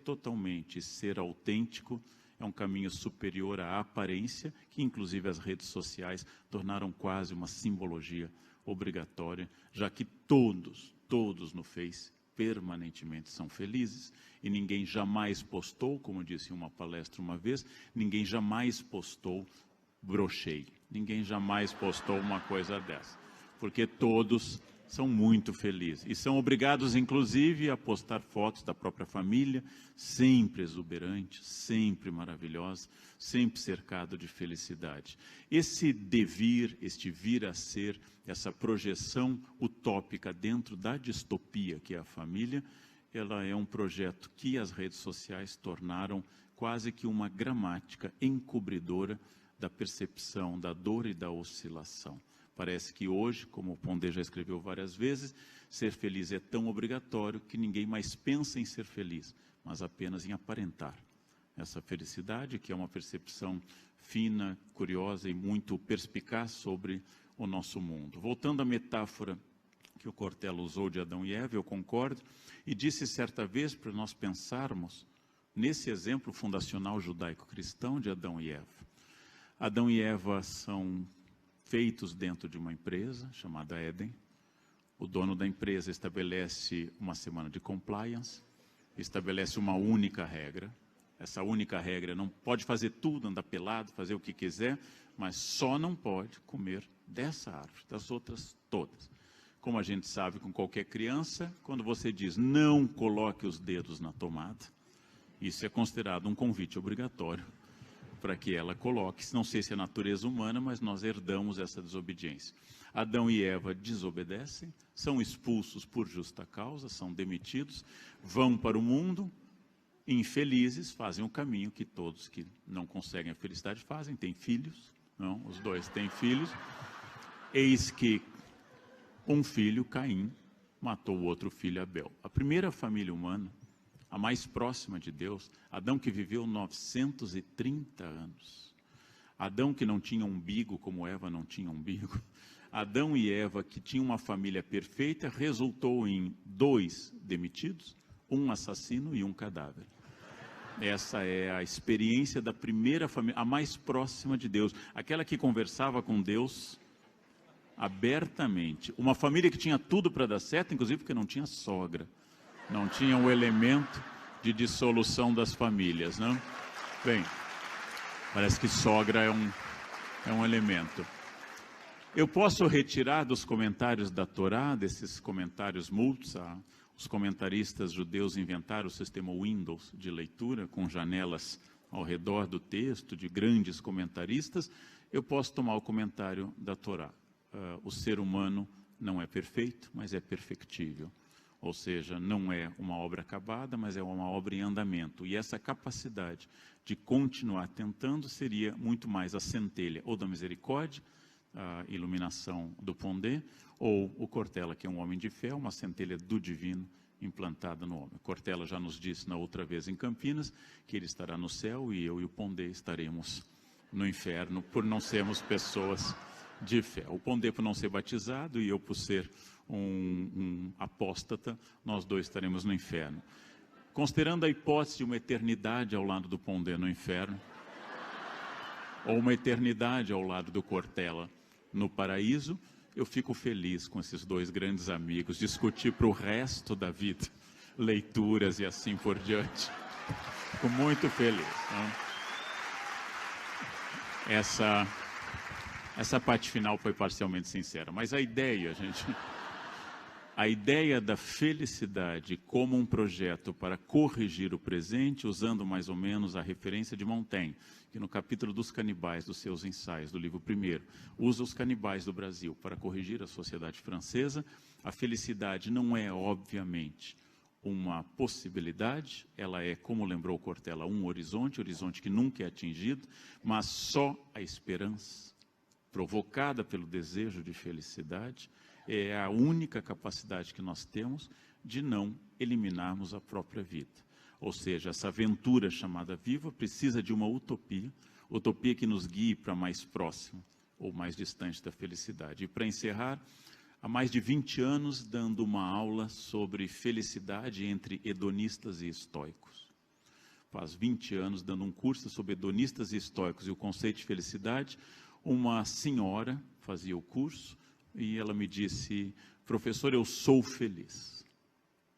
totalmente, ser autêntico, é um caminho superior à aparência, que inclusive as redes sociais tornaram quase uma simbologia obrigatória, já que todos no Face permanentemente são felizes, e ninguém jamais postou, como disse em uma palestra uma vez, ninguém jamais postou brochei, ninguém jamais postou uma coisa dessa, porque todos são muito felizes, e são obrigados, inclusive, a postar fotos da própria família, sempre exuberante, sempre maravilhosa, sempre cercado de felicidade. Esse devir, este vir a ser, essa projeção utópica dentro da distopia que é a família, ela é um projeto que as redes sociais tornaram quase que uma gramática encobridora da percepção da dor e da oscilação. Parece que hoje, como o Pondé já escreveu várias vezes, ser feliz é tão obrigatório que ninguém mais pensa em ser feliz, mas apenas em aparentar essa felicidade, que é uma percepção fina, curiosa e muito perspicaz sobre o nosso mundo. Voltando à metáfora que o Cortella usou de Adão e Eva, eu concordo, e disse certa vez para nós pensarmos nesse exemplo fundacional judaico-cristão de Adão e Eva. Adão e Eva são feitos dentro de uma empresa chamada Éden. O dono da empresa estabelece uma semana de compliance, estabelece uma única regra. Essa única regra não pode fazer tudo, andar pelado, fazer o que quiser, mas só não pode comer dessa árvore, das outras todas. Como a gente sabe com qualquer criança, quando você diz não coloque os dedos na tomada, isso é considerado um convite obrigatório para que ela coloque. Não sei se é natureza humana, mas nós herdamos essa desobediência. Adão e Eva desobedecem, são expulsos por justa causa, são demitidos, vão para o mundo, infelizes, fazem o caminho que todos que não conseguem a felicidade fazem, têm filhos, não, os dois têm filhos. Eis que um filho, Caim, matou o outro filho, Abel. A primeira família humana, a mais próxima de Deus, Adão que viveu 930 anos. Adão que não tinha umbigo, como Eva não tinha umbigo. Adão e Eva, que tinham uma família perfeita, resultou em 2 demitidos, um assassino e um cadáver. Essa é a experiência da primeira família, a mais próxima de Deus. Aquela que conversava com Deus abertamente. Uma família que tinha tudo para dar certo, inclusive porque não tinha sogra. Não tinha o elemento de dissolução das famílias, não? Bem, parece que sogra é um elemento. Eu posso retirar dos comentários da Torá, desses comentários multis, os comentaristas judeus inventaram o sistema Windows de leitura, com janelas ao redor do texto, de grandes comentaristas. Eu posso tomar o comentário da Torá. O ser humano não é perfeito, mas é perfectível. Ou seja, não é uma obra acabada, mas é uma obra em andamento. E essa capacidade de continuar tentando seria muito mais a centelha ou da misericórdia, a iluminação do Pondé, ou o Cortella, que é um homem de fé, uma centelha do divino implantada no homem. Cortella já nos disse na outra vez em Campinas que ele estará no céu e eu e o Pondé estaremos no inferno por não sermos pessoas de fé. O Pondé por não ser batizado e eu por ser um apóstata, nós dois estaremos no inferno. Considerando a hipótese de uma eternidade ao lado do Pondé no inferno, ou uma eternidade ao lado do Cortella no paraíso, eu fico feliz com esses 2 grandes amigos, discutir para o resto da vida, leituras e assim por diante. Fico muito feliz. Né? Essa parte final foi parcialmente sincera, mas a ideia da felicidade como um projeto para corrigir o presente, usando mais ou menos a referência de Montaigne, que no capítulo dos canibais dos seus ensaios, do livro 1º, usa os canibais do Brasil para corrigir a sociedade francesa. A felicidade não é, obviamente, uma possibilidade, ela é, como lembrou Cortella, um horizonte que nunca é atingido, mas só a esperança, provocada pelo desejo de felicidade, é a única capacidade que nós temos de não eliminarmos a própria vida. Ou seja, essa aventura chamada viva precisa de uma utopia que nos guie para mais próximo ou mais distante da felicidade. E para encerrar, há mais de 20 anos dando uma aula sobre felicidade entre hedonistas e estoicos. Faz 20 anos dando um curso sobre hedonistas e estoicos e o conceito de felicidade. Uma senhora fazia o curso e ela me disse: professor, eu sou feliz.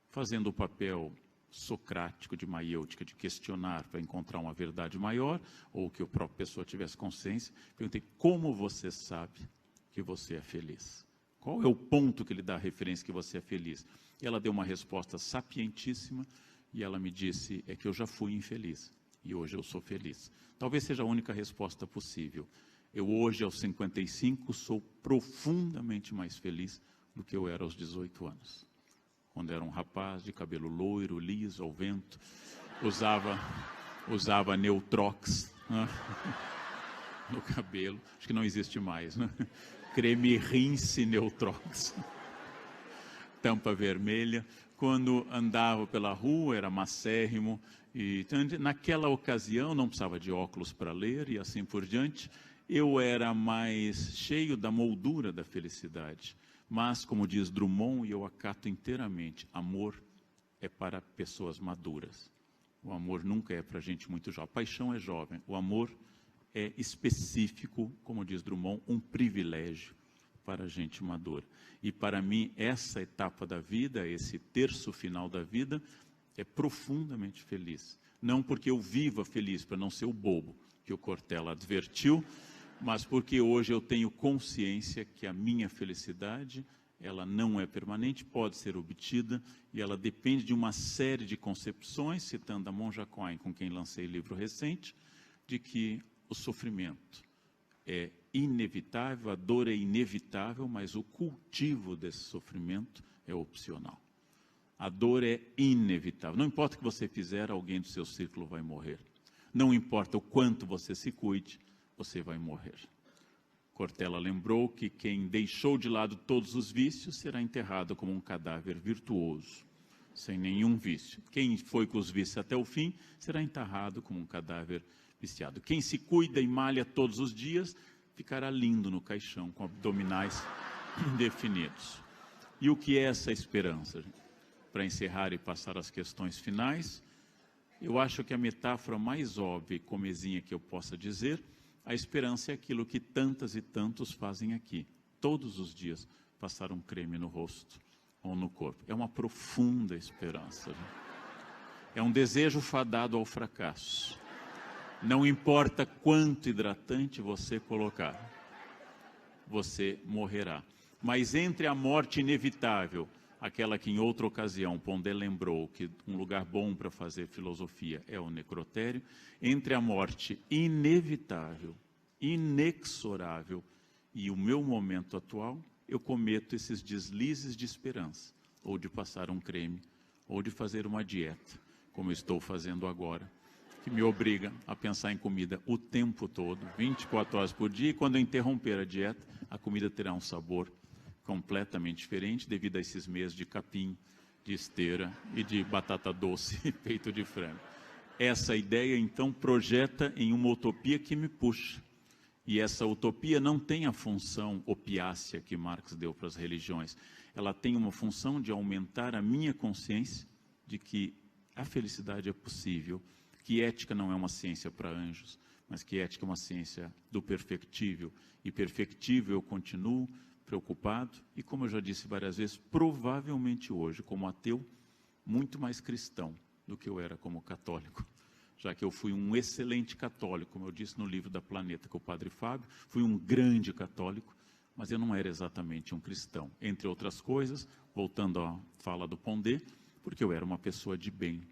Fazendo o papel socrático de maiêutica, de questionar para encontrar uma verdade maior, ou que a própria pessoa tivesse consciência, perguntei: como você sabe que você é feliz? Qual é o ponto que lhe dá a referência que você é feliz? E ela deu uma resposta sapientíssima e ela me disse: é que eu já fui infeliz e hoje eu sou feliz. Talvez seja a única resposta possível. Eu hoje, aos 55, sou profundamente mais feliz do que eu era aos 18 anos. Quando era um rapaz de cabelo loiro, liso, ao vento, usava Neutrox, né, no cabelo. Acho que não existe mais, né? Creme Rinse Neutrox. tampa vermelha. Quando andava pela rua, era macérrimo. E naquela ocasião, não precisava de óculos para ler e assim por diante. Eu era mais cheio da moldura da felicidade. Mas, como diz Drummond, e eu acato inteiramente, amor é para pessoas maduras. O amor nunca é para gente muito jovem. A paixão é jovem. O amor é específico, como diz Drummond, um privilégio para gente madura. E para mim, essa etapa da vida, esse terço final da vida, é profundamente feliz. Não porque eu viva feliz, para não ser o bobo que o Cortella advertiu, mas porque hoje eu tenho consciência que a minha felicidade, ela não é permanente, pode ser obtida, e ela depende de uma série de concepções, citando a Monja Coen, com quem lancei livro recente, de que o sofrimento é inevitável, a dor é inevitável, mas o cultivo desse sofrimento é opcional. A dor é inevitável. Não importa o que você fizer, alguém do seu círculo vai morrer. Não importa o quanto você se cuide, você vai morrer. Cortella lembrou que quem deixou de lado todos os vícios será enterrado como um cadáver virtuoso, sem nenhum vício. Quem foi com os vícios até o fim será enterrado como um cadáver viciado. Quem se cuida e malha todos os dias ficará lindo no caixão, com abdominais definidos. E o que é essa esperança? Para encerrar e passar às questões finais, eu acho que a metáfora mais óbvia e comezinha que eu possa dizer, a esperança é aquilo que tantas e tantos fazem aqui, todos os dias, passar um creme no rosto ou no corpo. É uma profunda esperança. É um desejo fadado ao fracasso. Não importa quanto hidratante você colocar, você morrerá. Mas entre a morte inevitável, aquela que em outra ocasião Pondé lembrou que um lugar bom para fazer filosofia é o necrotério, entre a morte inevitável, inexorável e o meu momento atual, eu cometo esses deslizes de esperança, ou de passar um creme, ou de fazer uma dieta, como eu estou fazendo agora, que me obriga a pensar em comida o tempo todo, 24 horas por dia, e quando eu interromper a dieta, a comida terá um sabor completamente diferente devido a esses meses de capim, de esteira e de batata doce e peito de frango. Essa ideia, então, projeta em uma utopia que me puxa. E essa utopia não tem a função opiácea que Marx deu para as religiões. Ela tem uma função de aumentar a minha consciência de que a felicidade é possível, que ética não é uma ciência para anjos, mas que ética é uma ciência do perfectível. E perfectível eu continuo preocupado e, como eu já disse várias vezes, provavelmente hoje, como ateu, muito mais cristão do que eu era como católico. Já que eu fui um excelente católico, como eu disse no livro da Planeta com o Padre Fábio, fui um grande católico, mas eu não era exatamente um cristão. Entre outras coisas, voltando à fala do Pondé, porque eu era uma pessoa de bem,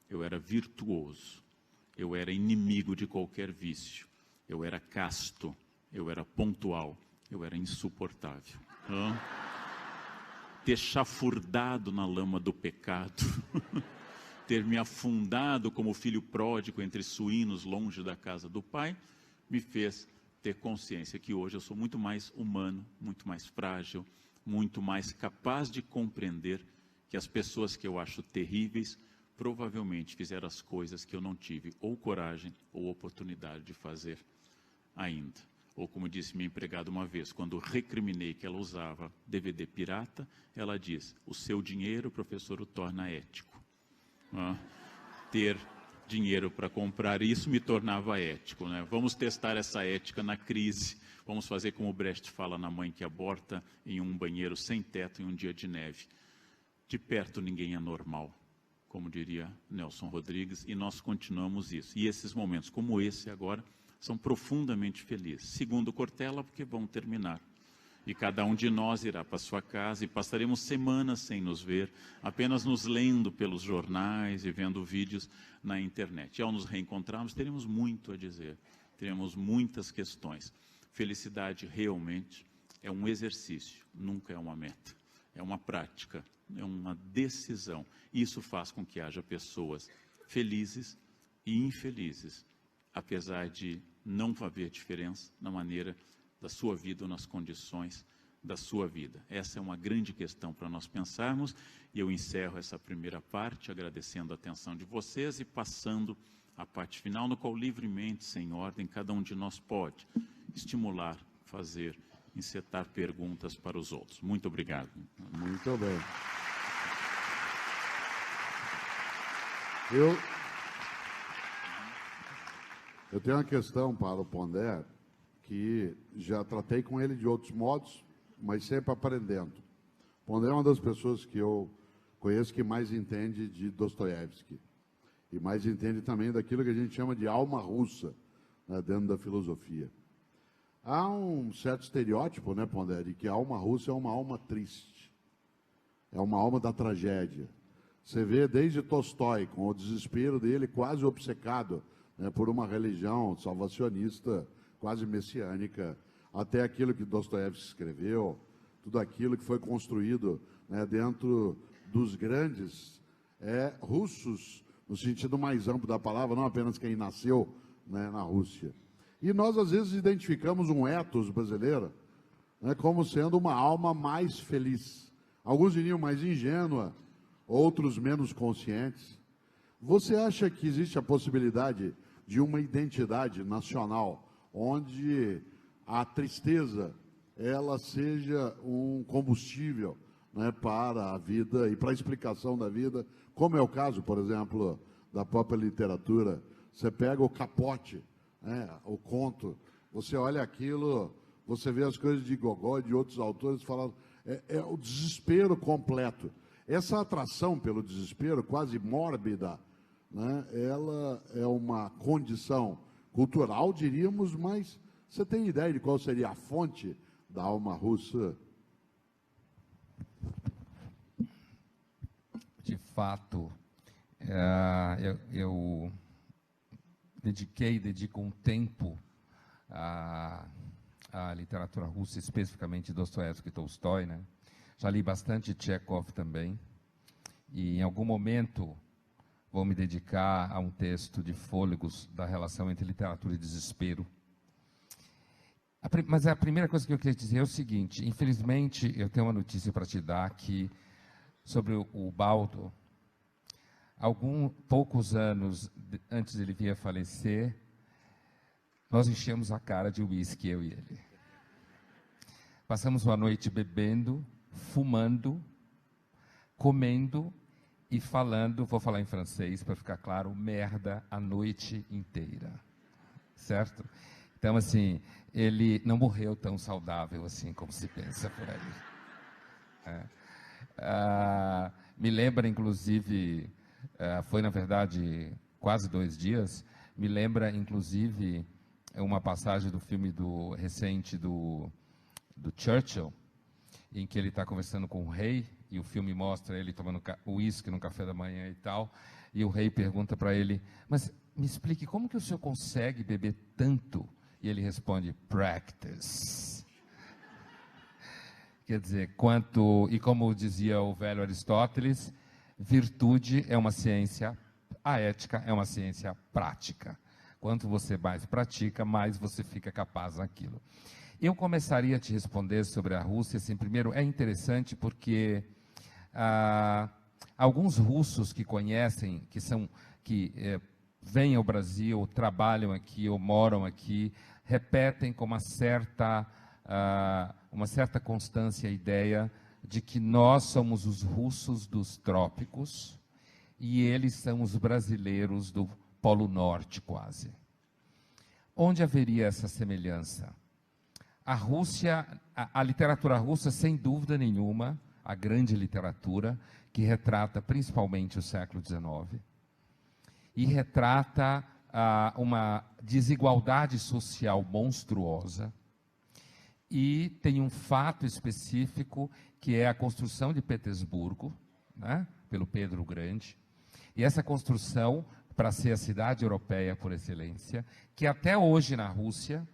eu era virtuoso, eu era inimigo de qualquer vício, eu era casto, eu era pontual, eu era insuportável. Ter chafurdado na lama do pecado, ter me afundado como filho pródigo entre suínos longe da casa do pai, me fez ter consciência que hoje eu sou muito mais humano, muito mais frágil, muito mais capaz de compreender que as pessoas que eu acho terríveis provavelmente fizeram as coisas que eu não tive ou coragem ou oportunidade de fazer ainda. Ou como disse minha empregada uma vez, quando recriminei que ela usava DVD pirata, ela diz, o seu dinheiro, professor, o torna ético. Ter dinheiro para comprar isso me tornava ético, né? Vamos testar essa ética na crise. Vamos fazer como o Brecht fala na Mãe que Aborta, em um banheiro sem teto em um dia de neve. De perto ninguém é normal, como diria Nelson Rodrigues, e nós continuamos isso. E esses momentos como esse agora são profundamente felizes. Segundo Cortella, porque vão terminar. E cada um de nós irá para sua casa e passaremos semanas sem nos ver, apenas nos lendo pelos jornais e vendo vídeos na internet. E ao nos reencontrarmos, teremos muito a dizer, teremos muitas questões. Felicidade realmente é um exercício, nunca é uma meta, é uma prática, é uma decisão. Isso faz com que haja pessoas felizes e infelizes, apesar de não haver diferença na maneira da sua vida ou nas condições da sua vida? Essa é uma grande questão para nós pensarmos, e eu encerro essa primeira parte agradecendo a atenção de vocês e passando à parte final, no qual livremente, sem ordem, cada um de nós pode estimular, fazer, encetar perguntas para os outros. Muito obrigado. Muito bem. Eu tenho uma questão para o Pondé, que já tratei com ele de outros modos, mas sempre aprendendo. O Pondé é uma das pessoas que eu conheço que mais entende de Dostoiévski, e mais entende também daquilo que a gente chama de alma russa, né, dentro da filosofia. Há um certo estereótipo, né, Pondé, de que a alma russa é uma alma triste, é uma alma da tragédia. Você vê desde Tolstói, com o desespero dele quase obcecado, né, por uma religião salvacionista, quase messiânica, até aquilo que Dostoiévski escreveu, tudo aquilo que foi construído, né, dentro dos grandes russos, no sentido mais amplo da palavra, não apenas quem nasceu, né, na Rússia. E nós, às vezes, identificamos um ethos brasileiro, né, como sendo uma alma mais feliz. Alguns diriam mais ingênua, outros menos conscientes. Você acha que existe a possibilidade de uma identidade nacional onde a tristeza ela seja um combustível, né, para a vida e para a explicação da vida, como é o caso, por exemplo, da própria literatura? Você pega o Capote, né, o conto, você olha aquilo, você vê as coisas de Gogol e de outros autores falando, é o desespero completo. Essa atração pelo desespero, quase mórbida, né, ela é uma condição cultural, diríamos, mas você tem ideia de qual seria a fonte da alma russa? De fato, eu dedico um tempo à literatura russa, especificamente Dostoiévski e Tolstói, né? Já li bastante Tchekhov também, e em algum momento vou me dedicar a um texto de Fôlegos da relação entre literatura e desespero. Mas a primeira coisa que eu queria dizer é o seguinte: infelizmente, eu tenho uma notícia para te dar que, sobre o Baldo, poucos anos antes dele vir a falecer, nós enchemos a cara de uísque, eu e ele. Passamos uma noite bebendo, fumando, comendo e falando, vou falar em francês para ficar claro, merda a noite inteira, certo? Então, assim, ele não morreu tão saudável assim como se pensa por aí. Me lembra, inclusive, foi na verdade quase 2 dias, me lembra, inclusive, uma passagem do filme recente do Churchill, em que ele está conversando com o rei, e o filme mostra ele tomando uísque no café da manhã e tal, e o rei pergunta para ele, mas me explique, como que o senhor consegue beber tanto? E ele responde, practice. Quer dizer, e como dizia o velho Aristóteles, virtude é uma ciência, a ética é uma ciência prática. Quanto você mais pratica, mais você fica capaz daquilo. Eu começaria a te responder sobre a Rússia, assim, primeiro, é interessante porque alguns russos que conhecem, que vêm ao Brasil, trabalham aqui ou moram aqui, repetem com uma certa constância a ideia de que nós somos os russos dos trópicos e eles são os brasileiros do Polo Norte, quase. Onde haveria essa semelhança? A Rússia, a literatura russa, sem dúvida nenhuma, a grande literatura, que retrata principalmente o século XIX, e retrata uma desigualdade social monstruosa, e tem um fato específico, que é a construção de Petersburgo, né, pelo Pedro o Grande, e essa construção, para ser a cidade europeia por excelência, que até hoje na Rússia,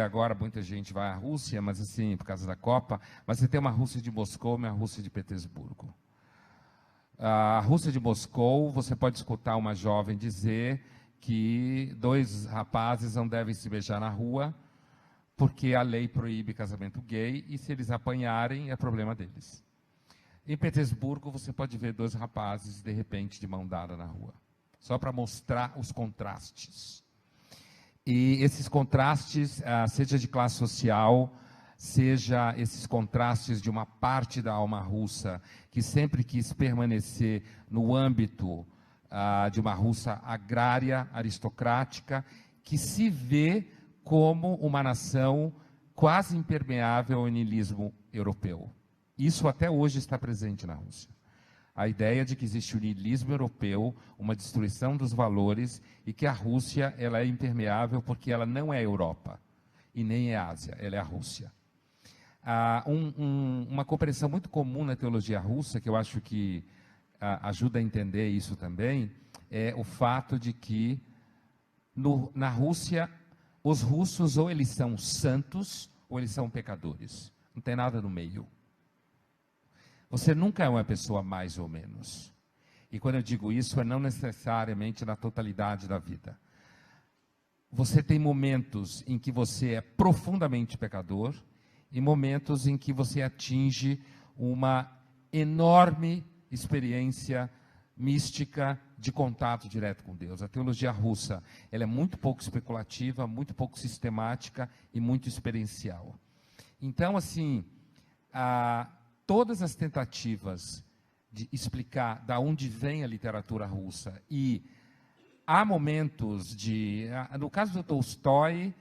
agora, muita gente vai à Rússia, mas assim, por causa da Copa, mas você tem uma Rússia de Moscou e uma Rússia de Petersburgo. A Rússia de Moscou, você pode escutar uma jovem dizer que 2 rapazes não devem se beijar na rua, porque a lei proíbe casamento gay, e se eles apanharem, é problema deles. Em Petersburgo, você pode ver 2 rapazes, de repente, de mão dada na rua, só para mostrar os contrastes. E esses contrastes, seja de classe social, seja esses contrastes de uma parte da alma russa, que sempre quis permanecer no âmbito de uma Rússia agrária, aristocrática, que se vê como uma nação quase impermeável ao niilismo europeu. Isso até hoje está presente na Rússia. A ideia de que existe o niilismo europeu, uma destruição dos valores, e que a Rússia ela é impermeável porque ela não é Europa e nem é Ásia, ela é a Rússia. Uma compreensão muito comum na teologia russa, que eu acho que ajuda a entender isso também, é o fato de que na Rússia, os russos ou eles são santos ou eles são pecadores. Não tem nada no meio. Você nunca é uma pessoa mais ou menos. E quando eu digo isso, é não necessariamente na totalidade da vida. Você tem momentos em que você é profundamente pecador e momentos em que você atinge uma enorme experiência mística de contato direto com Deus. A teologia russa, ela é muito pouco especulativa, muito pouco sistemática e muito experiencial. Então, assim, todas as tentativas de explicar de onde vem a literatura russa, e há momentos de... No caso do Tolstói,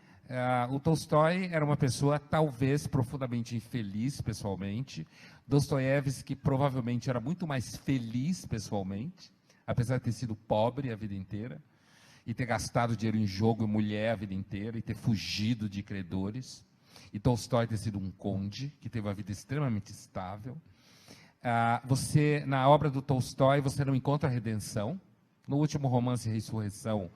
o Tolstói era uma pessoa talvez profundamente infeliz pessoalmente. Dostoiévski provavelmente era muito mais feliz pessoalmente, apesar de ter sido pobre a vida inteira, e ter gastado dinheiro em jogo e mulher a vida inteira, e ter fugido de credores. E Tolstói ter sido um conde, que teve uma vida extremamente estável. Na obra do Tolstói, você não encontra redenção. No último romance, Ressurreição,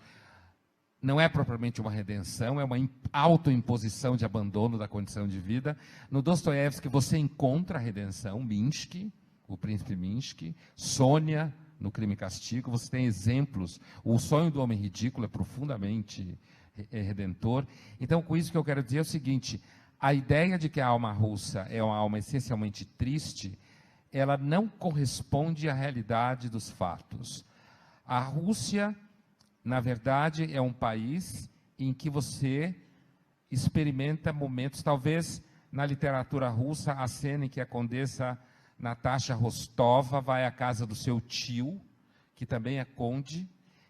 não é propriamente uma redenção, é uma autoimposição de abandono da condição de vida. No Dostoiévski, você encontra a redenção, Minsky, o príncipe Minsky, Sônia, no Crime e Castigo, você tem exemplos. O Sonho do Homem Ridículo é profundamente redentor. Então, com isso que eu quero dizer é o seguinte: a ideia de que a alma russa é uma alma essencialmente triste, ela não corresponde à realidade dos fatos. A Rússia, na verdade, é um país em que você experimenta momentos, talvez na literatura russa, a cena em que a condessa Natasha Rostova vai à casa do seu tio, que também é conde,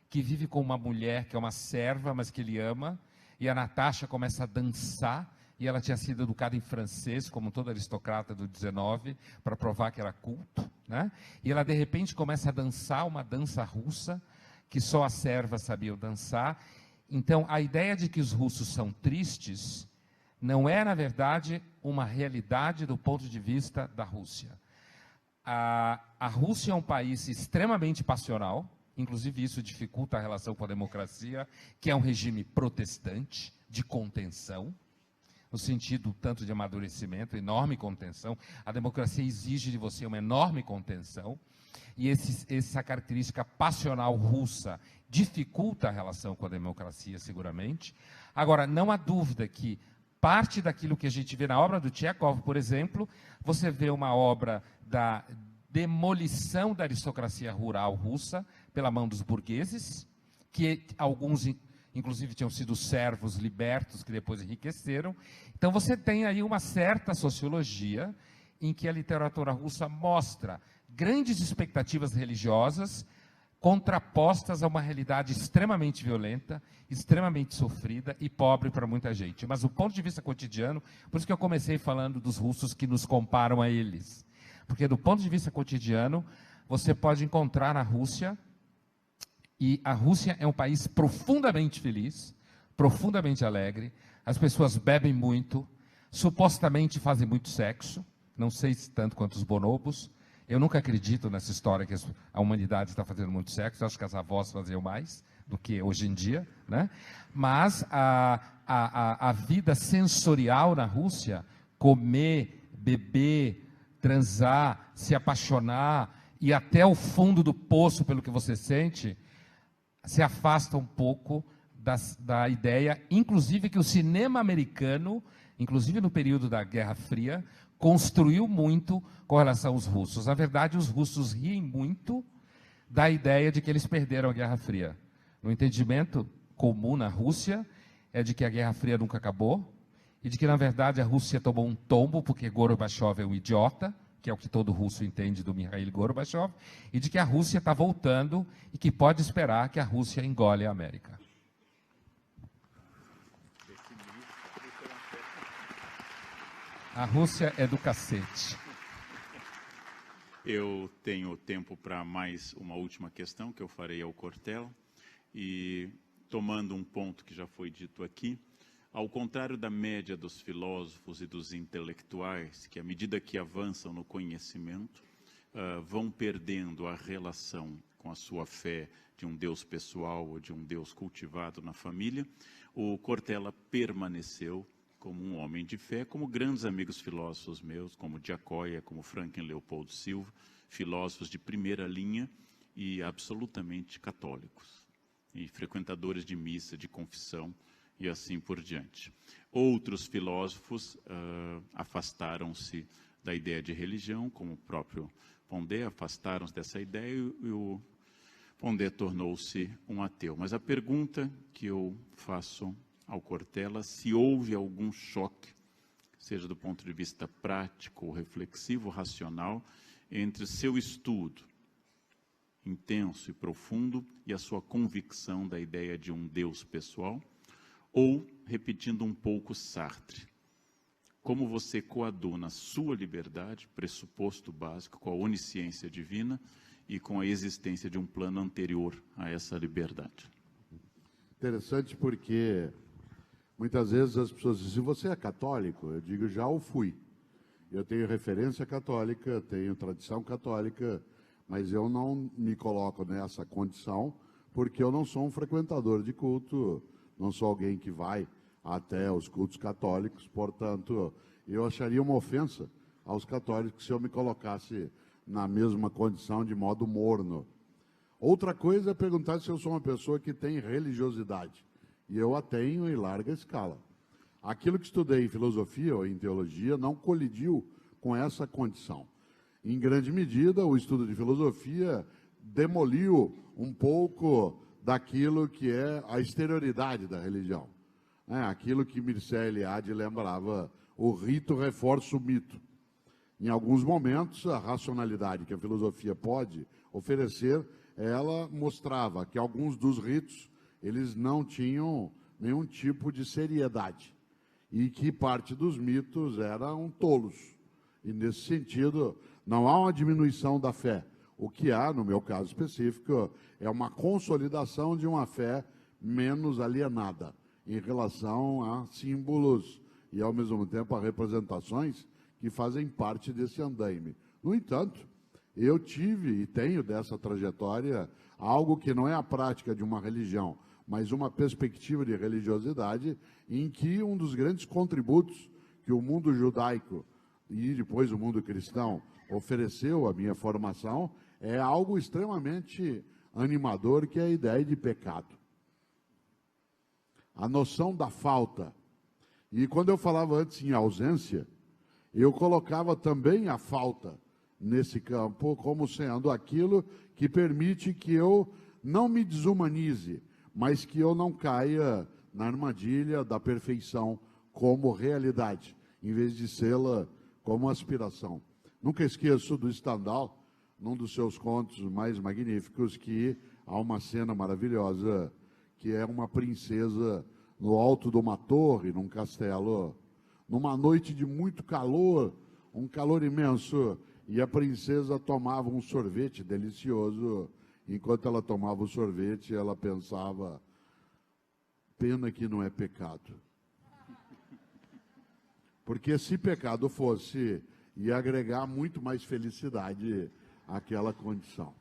que vive com uma mulher que é uma serva, mas que ele ama, e a Natasha começa a dançar, e ela tinha sido educada em francês, como toda aristocrata do 19, para provar que era culto, né? E ela, de repente, começa a dançar uma dança russa, que só as servas sabiam dançar. Então, a ideia de que os russos são tristes não é, na verdade, uma realidade do ponto de vista da Rússia. A Rússia é um país extremamente passional, inclusive isso dificulta a relação com a democracia, que é um regime protestante, de contenção, no sentido tanto de amadurecimento, enorme contenção. A democracia exige de você uma enorme contenção, e essa característica passional russa dificulta a relação com a democracia, seguramente. Agora, não há dúvida que parte daquilo que a gente vê na obra do Tchekhov, por exemplo, você vê uma obra da demolição da aristocracia rural russa pela mão dos burgueses, que alguns, inclusive, tinham sido servos libertos, que depois enriqueceram. Então, você tem aí uma certa sociologia em que a literatura russa mostra grandes expectativas religiosas contrapostas a uma realidade extremamente violenta, extremamente sofrida e pobre para muita gente. Mas do ponto de vista cotidiano, por isso que eu comecei falando dos russos que nos comparam a eles. Porque do ponto de vista cotidiano, você pode encontrar na Rússia, e a Rússia é um país profundamente feliz, profundamente alegre, as pessoas bebem muito, supostamente fazem muito sexo, não sei se tanto quanto os bonobos. Eu nunca acredito nessa história que a humanidade está fazendo muito sexo, acho que as avós faziam mais do que hoje em dia, né? Mas a vida sensorial na Rússia, comer, beber, transar, se apaixonar, e até o fundo do poço pelo que você sente, se afasta um pouco da ideia, inclusive, que o cinema americano, inclusive no período da Guerra Fria, construiu muito com relação aos russos. Na verdade, os russos riem muito da ideia de que eles perderam a Guerra Fria. O entendimento comum na Rússia é de que a Guerra Fria nunca acabou e de que, na verdade, a Rússia tomou um tombo porque Gorbachev é um idiota, que é o que todo russo entende do Mikhail Gorbachev, e de que a Rússia está voltando e que pode esperar que a Rússia engole a América. A Rússia é do cacete. Eu tenho tempo para mais uma última questão que eu farei ao Cortella. E, tomando um ponto que já foi dito aqui, ao contrário da média dos filósofos e dos intelectuais, que à medida que avançam no conhecimento, vão perdendo a relação com a sua fé de um Deus pessoal ou de um Deus cultivado na família, o Cortella permaneceu como um homem de fé, como grandes amigos filósofos meus, como Giacoia, como Franklin Leopoldo Silva, filósofos de primeira linha e absolutamente católicos, e frequentadores de missa, de confissão, e assim por diante. Outros filósofos afastaram-se da ideia de religião, como o próprio Pondé, afastaram-se dessa ideia e o Pondé tornou-se um ateu. Mas a pergunta que eu faço ao Cortella, se houve algum choque, seja do ponto de vista prático, ou reflexivo, racional, entre seu estudo intenso e profundo e a sua convicção da ideia de um Deus pessoal, ou, repetindo um pouco Sartre, como você coaduna a sua liberdade, pressuposto básico, com a onisciência divina e com a existência de um plano anterior a essa liberdade. Interessante porque muitas vezes as pessoas dizem, se você é católico, eu digo, já o fui. Eu tenho referência católica, tenho tradição católica, mas eu não me coloco nessa condição porque eu não sou um frequentador de culto, não sou alguém que vai até os cultos católicos, portanto, eu acharia uma ofensa aos católicos se eu me colocasse na mesma condição de modo morno. Outra coisa é perguntar se eu sou uma pessoa que tem religiosidade, e eu a tenho em larga escala. Aquilo que estudei em filosofia ou em teologia não colidiu com essa condição. Em grande medida, o estudo de filosofia demoliu um pouco daquilo que é a exterioridade da religião. Aquilo que Mircea Eliade lembrava, o rito reforça o mito. Em alguns momentos, a racionalidade que a filosofia pode oferecer, ela mostrava que alguns dos ritos, eles não tinham nenhum tipo de seriedade e que parte dos mitos eram tolos. E, nesse sentido, não há uma diminuição da fé. O que há, no meu caso específico, é uma consolidação de uma fé menos alienada em relação a símbolos e, ao mesmo tempo, a representações que fazem parte desse andaime. No entanto, eu tive e tenho dessa trajetória algo que não é a prática de uma religião, mas uma perspectiva de religiosidade em que um dos grandes contributos que o mundo judaico e depois o mundo cristão ofereceu à minha formação é algo extremamente animador, que é a ideia de pecado. A noção da falta. E quando eu falava antes em ausência, eu colocava também a falta nesse campo como sendo aquilo que permite que eu não me desumanize, mas que eu não caia na armadilha da perfeição como realidade, em vez de sê-la como aspiração. Nunca esqueço do Stendhal, num dos seus contos mais magníficos, que há uma cena maravilhosa, que é uma princesa no alto de uma torre, num castelo, numa noite de muito calor, um calor imenso, e a princesa tomava um sorvete delicioso. Enquanto ela tomava o sorvete, ela pensava, pena que não é pecado. Porque se pecado fosse, ia agregar muito mais felicidade àquela condição.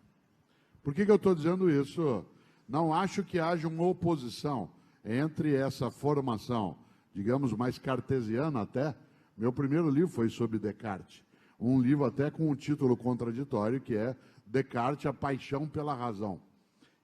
Por que eu estou dizendo isso? Não acho que haja uma oposição entre essa formação, digamos, mais cartesiana até. Meu primeiro livro foi sobre Descartes. Um livro até com um título contraditório, que é Descartes, a paixão pela razão.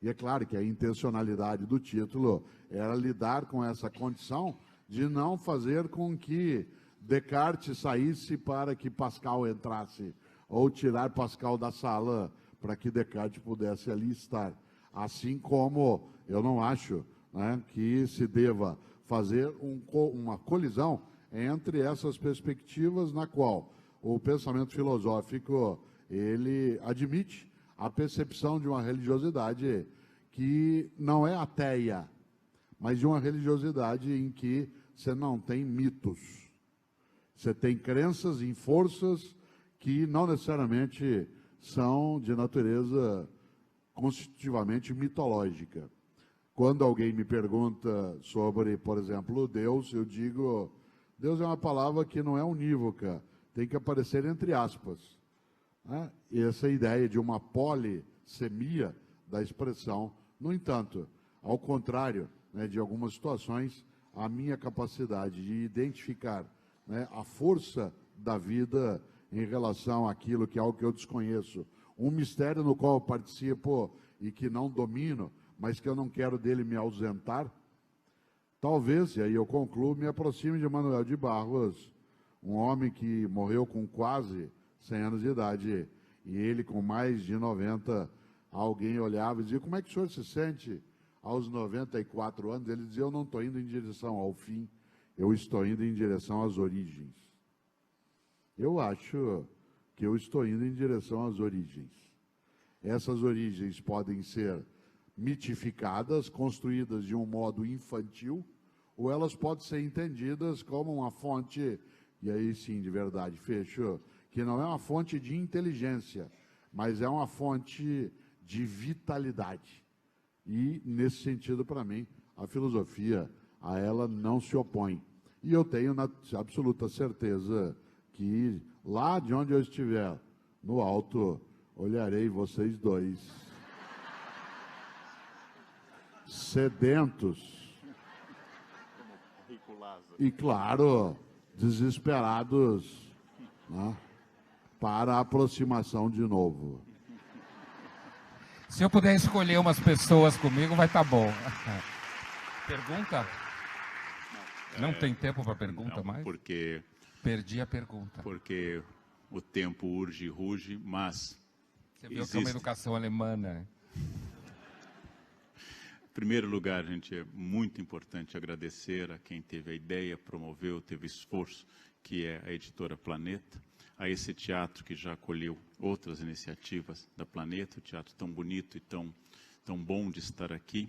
E é claro que a intencionalidade do título era lidar com essa condição de não fazer com que Descartes saísse para que Pascal entrasse, ou tirar Pascal da sala para que Descartes pudesse ali estar. Assim como eu não acho, né, que se deva fazer uma colisão entre essas perspectivas, na qual o pensamento filosófico ele admite a percepção de uma religiosidade que não é ateia, mas de uma religiosidade em que você não tem mitos. Você tem crenças em forças que não necessariamente são de natureza constitutivamente mitológica. Quando alguém me pergunta sobre, por exemplo, Deus, eu digo, Deus é uma palavra que não é unívoca, tem que aparecer entre aspas. Né? E essa ideia de uma polissemia da expressão, no entanto, ao contrário, né, de algumas situações, a minha capacidade de identificar, né, a força da vida em relação àquilo que é algo que eu desconheço, um mistério no qual eu participo e que não domino, mas que eu não quero dele me ausentar, talvez, e aí eu concluo, me aproxime de Manuel de Barros, um homem que morreu com quase 100 anos de idade, e ele com mais de 90, alguém olhava e dizia, como é que o senhor se sente aos 94 anos? Ele dizia, eu não estou indo em direção ao fim, eu estou indo em direção às origens. Eu acho que eu estou indo em direção às origens. Essas origens podem ser mitificadas, construídas de um modo infantil, ou elas podem ser entendidas como uma fonte, e aí sim, de verdade, fechou, que não é uma fonte de inteligência, mas é uma fonte de vitalidade. E, nesse sentido, para mim, a filosofia, a ela não se opõe. E eu tenho absoluta certeza que, lá de onde eu estiver, no alto, olharei vocês dois, sedentos e, claro, desesperados, né, para a aproximação de novo. Se eu puder escolher umas pessoas comigo, vai estar bom. Pergunta? Não tem tempo para pergunta não, mais? Porque perdi a pergunta. Porque o tempo urge e ruge, mas você viu que é uma educação alemã, né? Em primeiro lugar, gente, é muito importante agradecer a quem teve a ideia, promoveu, teve esforço, que é a editora Planeta, a esse teatro que já acolheu outras iniciativas da Planeta, o teatro tão bonito e tão bom de estar aqui.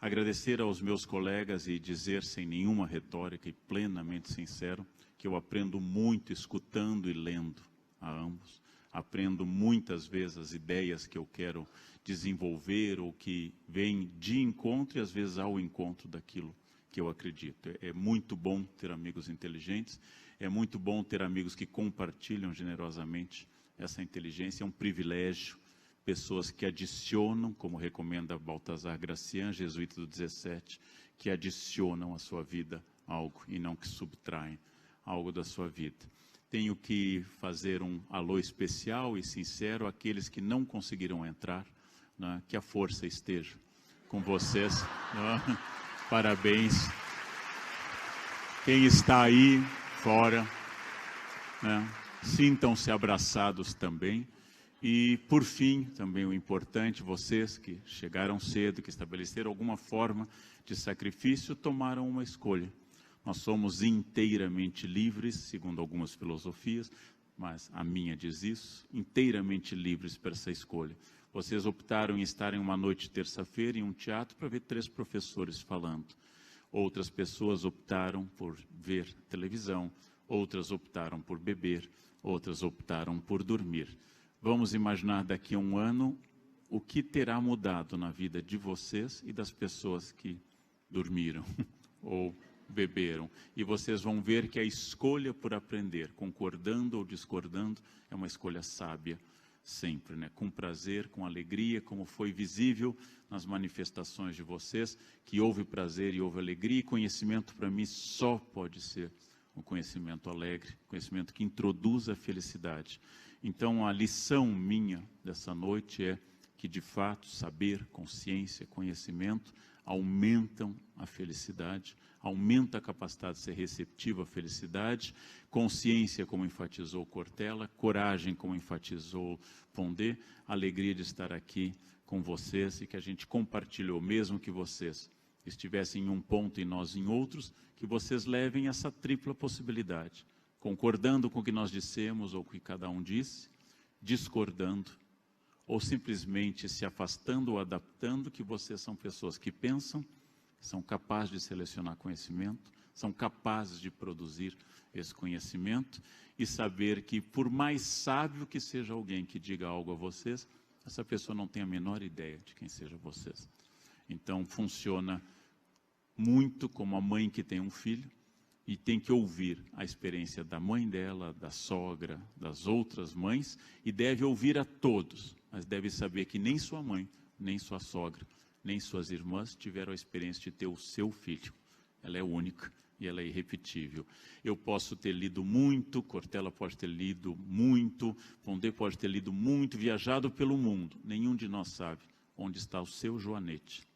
Agradecer aos meus colegas e dizer sem nenhuma retórica e plenamente sincero que eu aprendo muito escutando e lendo a ambos. Aprendo muitas vezes as ideias que eu quero desenvolver ou que vêm de encontro e às vezes ao encontro daquilo que eu acredito. É muito bom ter amigos inteligentes, é muito bom ter amigos que compartilham generosamente essa inteligência, é um privilégio. Pessoas que adicionam, como recomenda Baltazar Gracian, jesuíta do 17, que adicionam à sua vida algo e não que subtraem algo da sua vida. Tenho que fazer um alô especial e sincero àqueles que não conseguiram entrar, né, que a força esteja com vocês. Né? Parabéns. Quem está aí fora, né, sintam-se abraçados também. E, por fim, também o importante, vocês que chegaram cedo, que estabeleceram alguma forma de sacrifício, tomaram uma escolha. Nós somos inteiramente livres, segundo algumas filosofias, mas a minha diz isso, inteiramente livres para essa escolha. Vocês optaram em estar em uma noite de terça-feira em um teatro para ver 3 professores falando. Outras pessoas optaram por ver televisão, outras optaram por beber, outras optaram por dormir. Vamos imaginar daqui a um ano o que terá mudado na vida de vocês e das pessoas que dormiram ou beberam. E vocês vão ver que a escolha por aprender, concordando ou discordando, é uma escolha sábia sempre, né? Com prazer, com alegria, como foi visível nas manifestações de vocês, que houve prazer e houve alegria, e conhecimento para mim só pode ser um conhecimento alegre, conhecimento que introduz a felicidade. Então, a lição minha dessa noite é que, de fato, saber, consciência, conhecimento aumentam a felicidade, aumenta a capacidade de ser receptivo à felicidade, consciência, como enfatizou Cortella, coragem, como enfatizou Pondé, alegria de estar aqui com vocês e que a gente compartilhou, mesmo que vocês estivessem em um ponto e nós em outros, que vocês levem essa tripla possibilidade, concordando com o que nós dissemos ou com o que cada um disse, discordando, ou simplesmente se afastando ou adaptando, que vocês são pessoas que pensam, são capazes de selecionar conhecimento, são capazes de produzir esse conhecimento e saber que, por mais sábio que seja alguém que diga algo a vocês, essa pessoa não tem a menor ideia de quem seja vocês. Então, funciona muito como a mãe que tem um filho e tem que ouvir a experiência da mãe dela, da sogra, das outras mães, e deve ouvir a todos, mas deve saber que nem sua mãe, nem sua sogra, nem suas irmãs tiveram a experiência de ter o seu filho. Ela é única e ela é irrepetível. Eu posso ter lido muito, Cortella pode ter lido muito, Pondé pode ter lido muito, viajado pelo mundo. Nenhum de nós sabe onde está o seu joanete,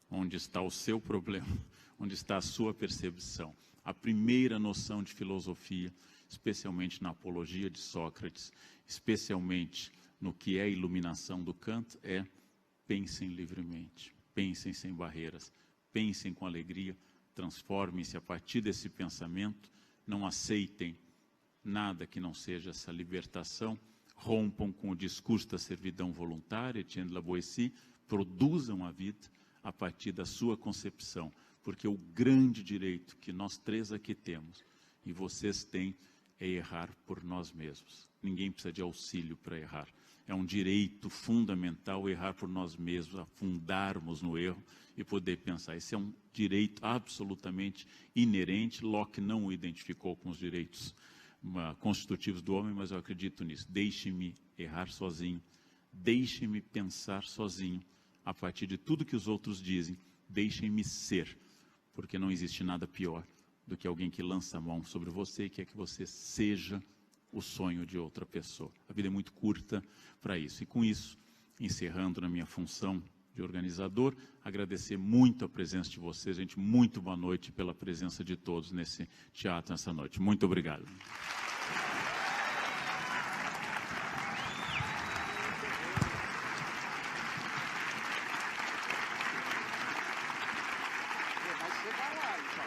onde está o seu problema, onde está a sua percepção. A primeira noção de filosofia, especialmente na apologia de Sócrates, especialmente no que é a iluminação do Kant, é: pensem livremente, pensem sem barreiras, pensem com alegria, transformem-se a partir desse pensamento, não aceitem nada que não seja essa libertação, rompam com o discurso da servidão voluntária, Etienne de la Boétie, produzam a vida a partir da sua concepção, porque o grande direito que nós três aqui temos, e vocês têm, é errar por nós mesmos. Ninguém precisa de auxílio para errar. É um direito fundamental errar por nós mesmos, afundarmos no erro e poder pensar. Esse é um direito absolutamente inerente. Locke não o identificou com os direitos constitutivos do homem, mas eu acredito nisso. Deixe-me errar sozinho, deixe-me pensar sozinho, a partir de tudo que os outros dizem, deixem-me ser, porque não existe nada pior do que alguém que lança a mão sobre você e quer que você seja o sonho de outra pessoa. A vida é muito curta para isso. E com isso, encerrando na minha função de organizador, agradecer muito a presença de vocês. Gente, muito boa noite pela presença de todos nesse teatro nessa noite. Muito obrigado. Vai chegar lá, então.